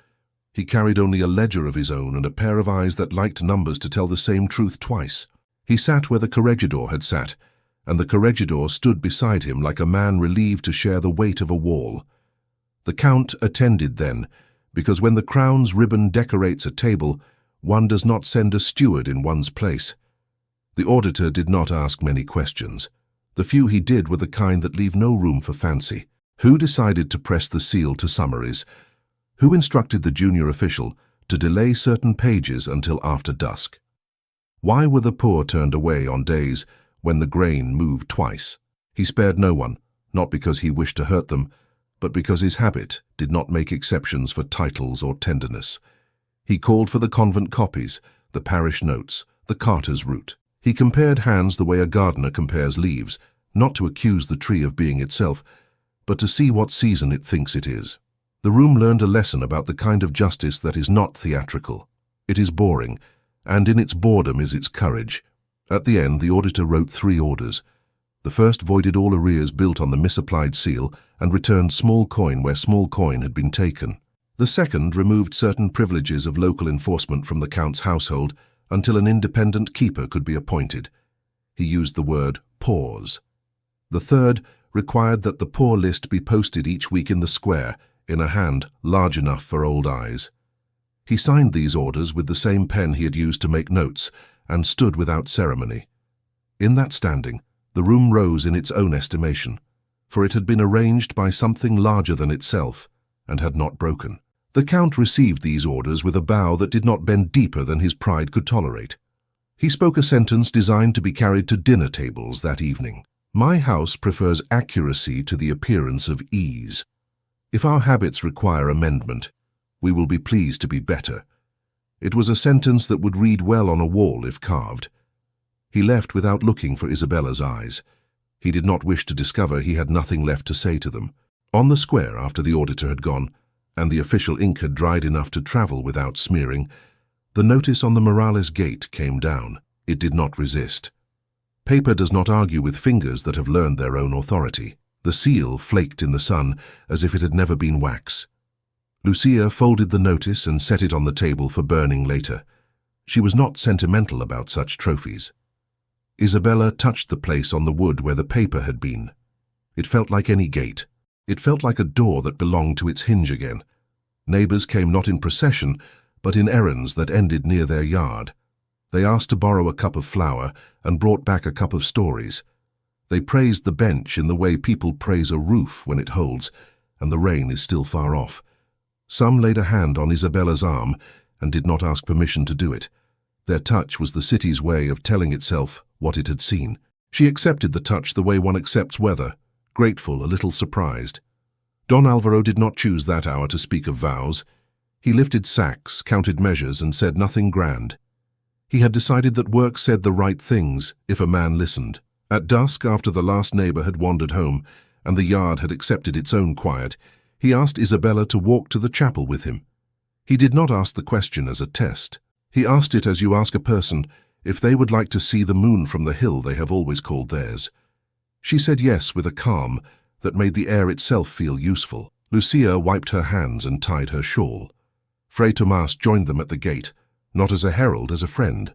He carried only a ledger of his own and a pair of eyes that liked numbers to tell the same truth twice. He sat where the corregidor had sat, and the corregidor stood beside him like a man relieved to share the weight of a wall. The count attended then, because when the crown's ribbon decorates a table, one does not send a steward in one's place. The auditor did not ask many questions. The few he did were the kind that leave no room for fancy. Who decided to press the seal to summaries? Who instructed the junior official to delay certain pages until after dusk? Why were the poor turned away on days when the grain moved twice? He spared no one, not because he wished to hurt them, but because his habit did not make exceptions for titles or tenderness. He called for the convent copies, the parish notes, the carter's route. He compared hands the way a gardener compares leaves, not to accuse the tree of being itself, but to see what season it thinks it is. The room learned a lesson about the kind of justice that is not theatrical. It is boring, and in its boredom is its courage. At the end, the auditor wrote 3 orders. The first voided all arrears built on the misapplied seal and returned small coin where small coin had been taken. The second removed certain privileges of local enforcement from the count's household until an independent keeper could be appointed. He used the word pause. The third required that the poor list be posted each week in the square, in a hand large enough for old eyes. He signed these orders with the same pen he had used to make notes and stood without ceremony. In that standing, the room rose in its own estimation, for it had been arranged by something larger than itself and had not broken. The count received these orders with a bow that did not bend deeper than his pride could tolerate. He spoke a sentence designed to be carried to dinner tables that evening. My house prefers accuracy to the appearance of ease. If our habits require amendment, we will be pleased to be better. It was a sentence that would read well on a wall if carved. He left without looking for Isabella's eyes. He did not wish to discover he had nothing left to say to them. On the square, after the auditor had gone, and the official ink had dried enough to travel without smearing, the notice on the Morales gate came down. It did not resist. Paper does not argue with fingers that have learned their own authority. The seal flaked in the sun as if it had never been wax. Lucia folded the notice and set it on the table for burning later. She was not sentimental about such trophies. Isabella touched the place on the wood where the paper had been. It felt like any gate. It felt like a door that belonged to its hinge again. Neighbors came not in procession, but in errands that ended near their yard. They asked to borrow a cup of flour and brought back a cup of stories. They praised the bench in the way people praise a roof when it holds, and the rain is still far off. Some laid a hand on Isabella's arm and did not ask permission to do it. Their touch was the city's way of telling itself what it had seen. She accepted the touch the way one accepts weather, grateful, a little surprised. Don Alvaro did not choose that hour to speak of vows. He lifted sacks, counted measures, and said nothing grand. He had decided that work said the right things if a man listened. At dusk, after the last neighbor had wandered home and the yard had accepted its own quiet, he asked Isabella to walk to the chapel with him. He did not ask the question as a test. He asked it as you ask a person if they would like to see the moon from the hill they have always called theirs. She said yes with a calm that made the air itself feel useful. Lucia wiped her hands and tied her shawl. Fray Tomas joined them at the gate, not as a herald, as a friend.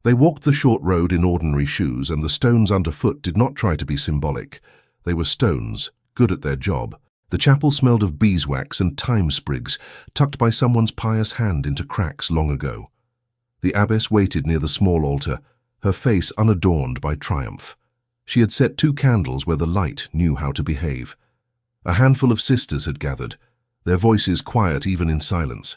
They walked the short road in ordinary shoes, and the stones underfoot did not try to be symbolic. They were stones, good at their job. The chapel smelled of beeswax and thyme sprigs, tucked by someone's pious hand into cracks long ago. The abbess waited near the small altar, her face unadorned by triumph. She had set 2 candles where the light knew how to behave. A handful of sisters had gathered, their voices quiet even in silence.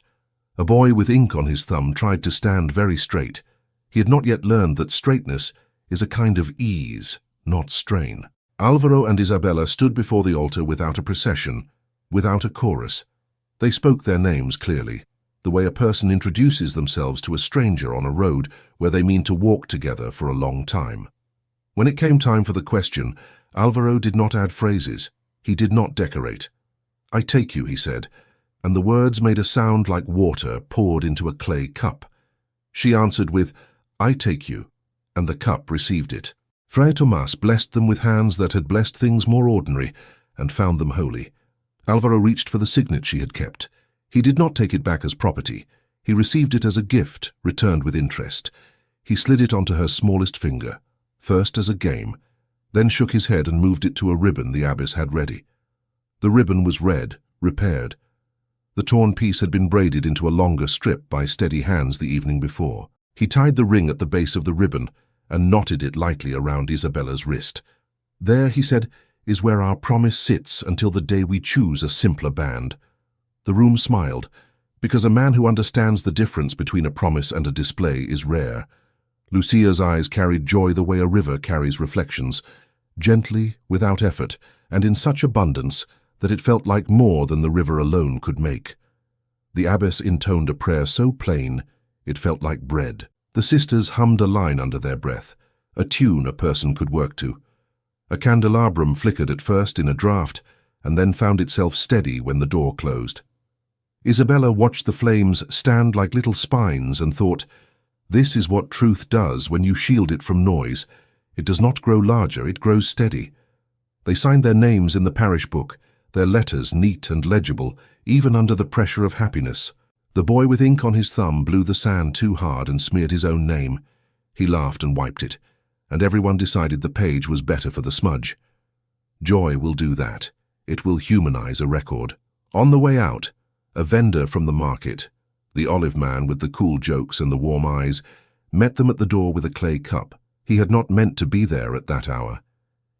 A boy with ink on his thumb tried to stand very straight. He had not yet learned that straightness is a kind of ease, not strain. Alvaro and Isabella stood before the altar without a procession, without a chorus. They spoke their names clearly, the way a person introduces themselves to a stranger on a road where they mean to walk together for a long time. When it came time for the question, Alvaro did not add phrases. He did not decorate. "I take you," he said, and the words made a sound like water poured into a clay cup. She answered with, "I take you," and the cup received it. Fray Tomas blessed them with hands that had blessed things more ordinary and found them holy. Alvaro reached for the signet she had kept. He did not take it back as property. He received it as a gift, returned with interest. He slid it onto her smallest finger, first as a game, then shook his head and moved it to a ribbon the abbess had ready. The ribbon was red, repaired. The torn piece had been braided into a longer strip by steady hands the evening before. He tied the ring at the base of the ribbon and knotted it lightly around Isabella's wrist. "There," he said, "is where our promise sits until the day we choose a simpler band." The room smiled, because a man who understands the difference between a promise and a display is rare. Lucia's eyes carried joy the way a river carries reflections, gently, without effort, and in such abundance that it felt like more than the river alone could make. The abbess intoned a prayer so plain it felt like bread. The sisters hummed a line under their breath, a tune a person could work to. A candelabrum flickered at first in a draught, and then found itself steady when the door closed. Isabella watched the flames stand like little spines and thought, "This is what truth does when you shield it from noise. It does not grow larger, it grows steady." They signed their names in the parish book, their letters neat and legible, even under the pressure of happiness. The boy with ink on his thumb blew the sand too hard and smeared his own name. He laughed and wiped it, and everyone decided the page was better for the smudge. Joy will do that. It will humanize a record. On the way out, a vendor from the market, the olive man with the cool jokes and the warm eyes, met them at the door with a clay cup. He had not meant to be there at that hour.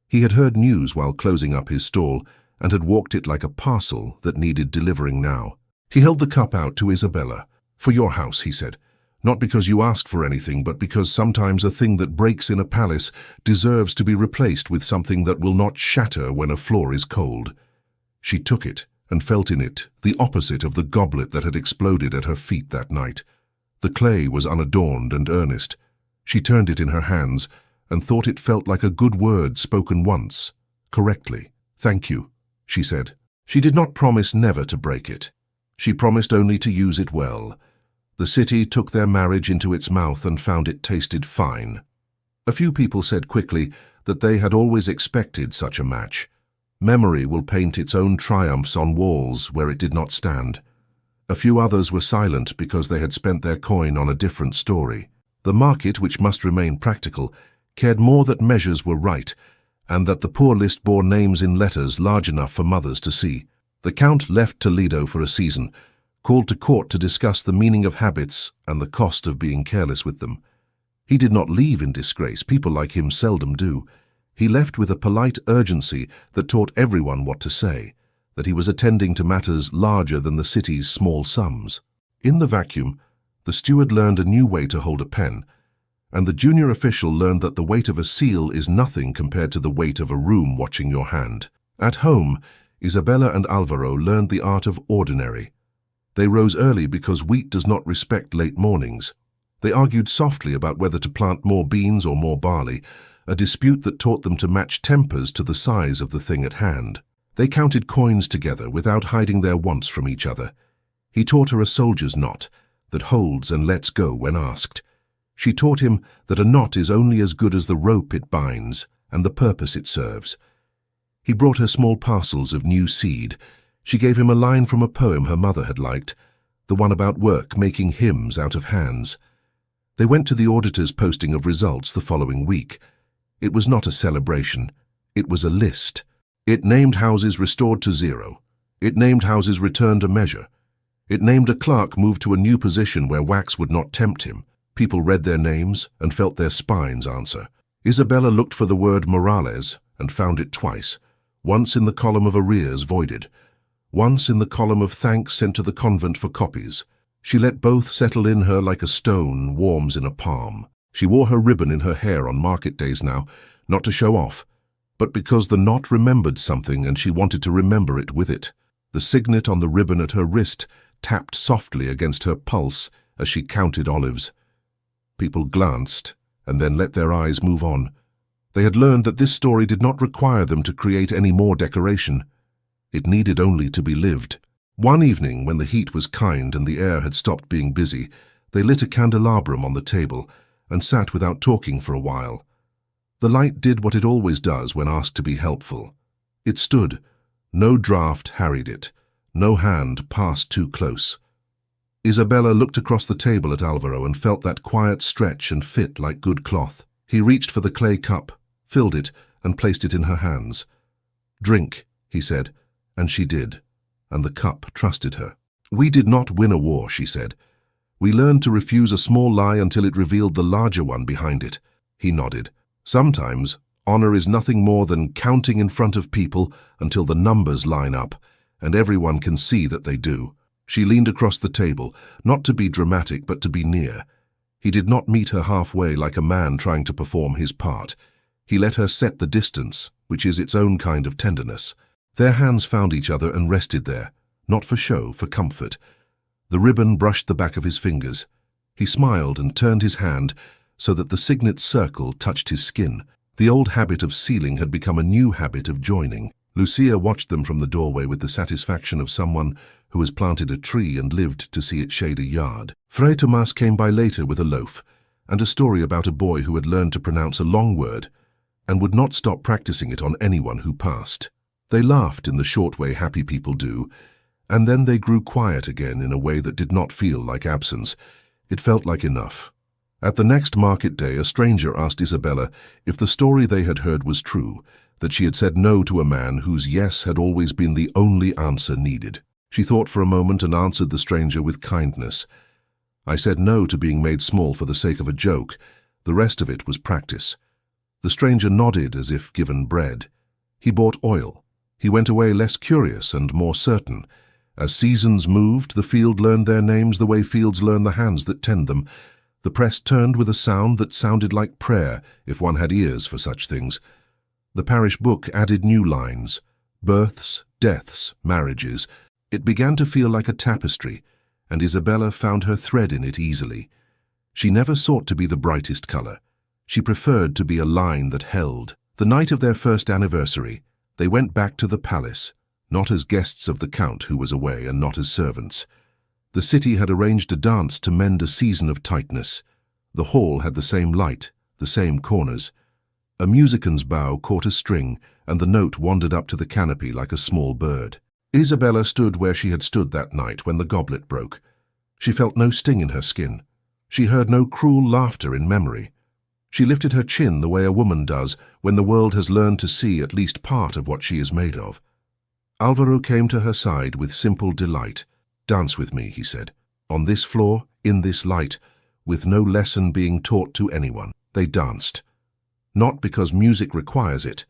He had heard news while closing up his stall and had walked it like a parcel that needed delivering now. He held the cup out to Isabella. "For your house," he said. "Not because you asked for anything, but because sometimes a thing that breaks in a palace deserves to be replaced with something that will not shatter when a floor is cold." She took it and felt in it the opposite of the goblet that had exploded at her feet that night. The clay was unadorned and earnest. She turned it in her hands and thought it felt like a good word spoken once, correctly. "Thank you," she said. She did not promise never to break it. She promised only to use it well. The city took their marriage into its mouth and found it tasted fine. A few people said quickly that they had always expected such a match. Memory will paint its own triumphs on walls where it did not stand. A few others were silent because they had spent their coin on a different story. The market, which must remain practical, cared more that measures were right, and that the poor list bore names in letters large enough for mothers to see. The Count left Toledo for a season, called to court to discuss the meaning of habits and the cost of being careless with them. He did not leave in disgrace, people like him seldom do. He left with a polite urgency that taught everyone what to say, that he was attending to matters larger than the city's small sums. In the vacuum, the steward learned a new way to hold a pen, and the junior official learned that the weight of a seal is nothing compared to the weight of a room watching your hand. At home, Isabella and Alvaro learned the art of ordinary. They rose early because wheat does not respect late mornings. They argued softly about whether to plant more beans or more barley, a dispute that taught them to match tempers to the size of the thing at hand. They counted coins together without hiding their wants from each other. He taught her a soldier's knot, that holds and lets go when asked. She taught him that a knot is only as good as the rope it binds and the purpose it serves. He brought her small parcels of new seed. She gave him a line from a poem her mother had liked, the one about work making hymns out of hands. They went to the auditor's posting of results the following week. It was not a celebration. It was a list. It named houses restored to 0. It named houses returned a measure. It named a clerk moved to a new position where wax would not tempt him. People read their names and felt their spines answer. Isabella looked for the word Morales and found it twice, once in the column of arrears voided, once in the column of thanks sent to the convent for copies. She let both settle in her like a stone warms in a palm. She wore her ribbon in her hair on market days now, not to show off, but because the knot remembered something and she wanted to remember it with it. The signet on the ribbon at her wrist tapped softly against her pulse as she counted olives. People glanced and then let their eyes move on. They had learned that this story did not require them to create any more decoration. It needed only to be lived. One evening, when the heat was kind and the air had stopped being busy, they lit a candelabrum on the table and sat without talking for a while. The light did what it always does when asked to be helpful. It stood. No draught harried it. No hand passed too close. Isabella looked across the table at Alvaro and felt that quiet stretch and fit like good cloth. He reached for the clay cup, filled it, and placed it in her hands. "Drink," he said, and she did, and the cup trusted her. "We did not win a war," she said. "We learned to refuse a small lie until it revealed the larger one behind it." He nodded. "Sometimes, honor is nothing more than counting in front of people until the numbers line up, and everyone can see that they do." She leaned across the table, not to be dramatic but to be near. He did not meet her halfway like a man trying to perform his part. He let her set the distance, which is its own kind of tenderness. Their hands found each other and rested there, not for show, for comfort. The ribbon brushed the back of his fingers. He smiled and turned his hand so that the signet's circle touched his skin. The old habit of sealing had become a new habit of joining. Lucia watched them from the doorway with the satisfaction of someone who has planted a tree and lived to see it shade a yard. Fray Tomas came by later with a loaf and a story about a boy who had learned to pronounce a long word and would not stop practicing it on anyone who passed. They laughed in the short way happy people do, and then they grew quiet again in a way that did not feel like absence. It felt like enough. At the next market day, a stranger asked Isabella if the story they had heard was true, that she had said no to a man whose yes had always been the only answer needed. She thought for a moment and answered the stranger with kindness. "I said no to being made small for the sake of a joke. The rest of it was practice." The stranger nodded as if given bread. He bought oil. He went away less curious and more certain. As seasons moved, the field learned their names the way fields learn the hands that tend them. The press turned with a sound that sounded like prayer, if one had ears for such things. The parish book added new lines. Births, deaths, marriages. It began to feel like a tapestry, and Isabella found her thread in it easily. She never sought to be the brightest color. She preferred to be a line that held. The night of their first anniversary, they went back to the palace, not as guests of the Count who was away and not as servants. The city had arranged a dance to mend a season of tightness. The hall had the same light, the same corners. A musician's bow caught a string, and the note wandered up to the canopy like a small bird. Isabella stood where she had stood that night when the goblet broke. She felt no sting in her skin. She heard no cruel laughter in memory. She lifted her chin the way a woman does when the world has learned to see at least part of what she is made of. Alvaro came to her side with simple delight. "Dance with me," he said. "On this floor, in this light, with no lesson being taught to anyone." They danced. Not because music requires it,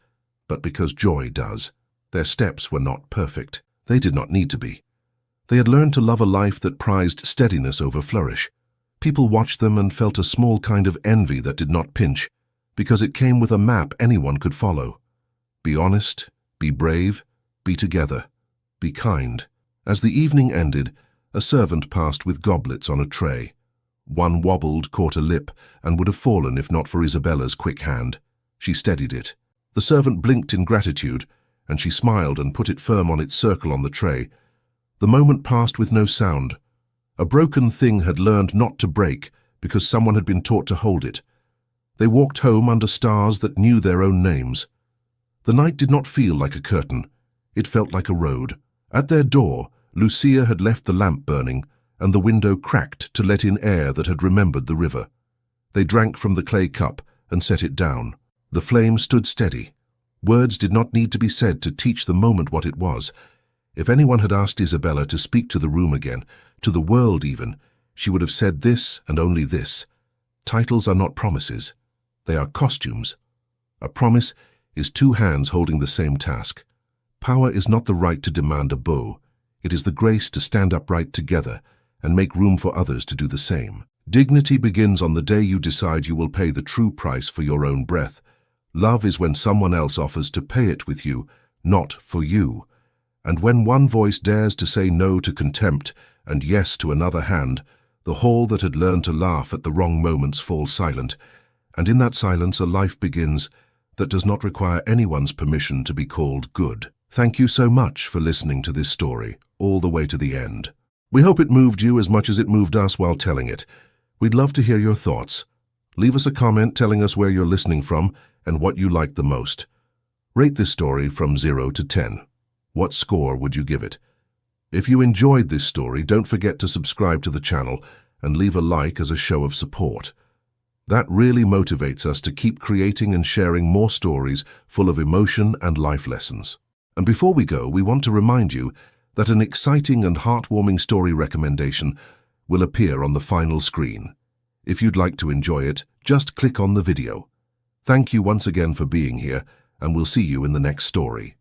but because joy does. Their steps were not perfect. They did not need to be. They had learned to love a life that prized steadiness over flourish. People watched them and felt a small kind of envy that did not pinch, because it came with a map anyone could follow. Be honest, be brave, be together, be kind. As the evening ended, a servant passed with goblets on a tray. One wobbled, caught a lip, and would have fallen if not for Isabella's quick hand. She steadied it. The servant blinked in gratitude, and she smiled and put it firm on its circle on the tray. The moment passed with no sound. A broken thing had learned not to break because someone had been taught to hold it. They walked home under stars that knew their own names. The night did not feel like a curtain. It felt like a road. At their door, Lucia had left the lamp burning, and the window cracked to let in air that had remembered the river. They drank from the clay cup and set it down. The flame stood steady. Words did not need to be said to teach the moment what it was. If anyone had asked Isabella to speak to the room again, to the world even, she would have said this and only this. Titles are not promises. They are costumes. A promise is two hands holding the same task. Power is not the right to demand a bow. It is the grace to stand upright together and make room for others to do the same. Dignity begins on the day you decide you will pay the true price for your own breath. Love is when someone else offers to pay it with you, not for you. And when one voice dares to say no to contempt and yes to another hand, the hall that had learned to laugh at the wrong moments falls silent, and in that silence a life begins that does not require anyone's permission to be called good. Thank you so much for listening to this story, all the way to the end. We hope it moved you as much as it moved us while telling it. We'd love to hear your thoughts. Leave us a comment telling us where you're listening from and what you liked the most. Rate this story from 0 to 10. What score would you give it? If you enjoyed this story, don't forget to subscribe to the channel and leave a like as a show of support. That really motivates us to keep creating and sharing more stories full of emotion and life lessons. And before we go, we want to remind you that an exciting and heartwarming story recommendation will appear on the final screen. If you'd like to enjoy it, just click on the video. Thank you once again for being here, and we'll see you in the next story.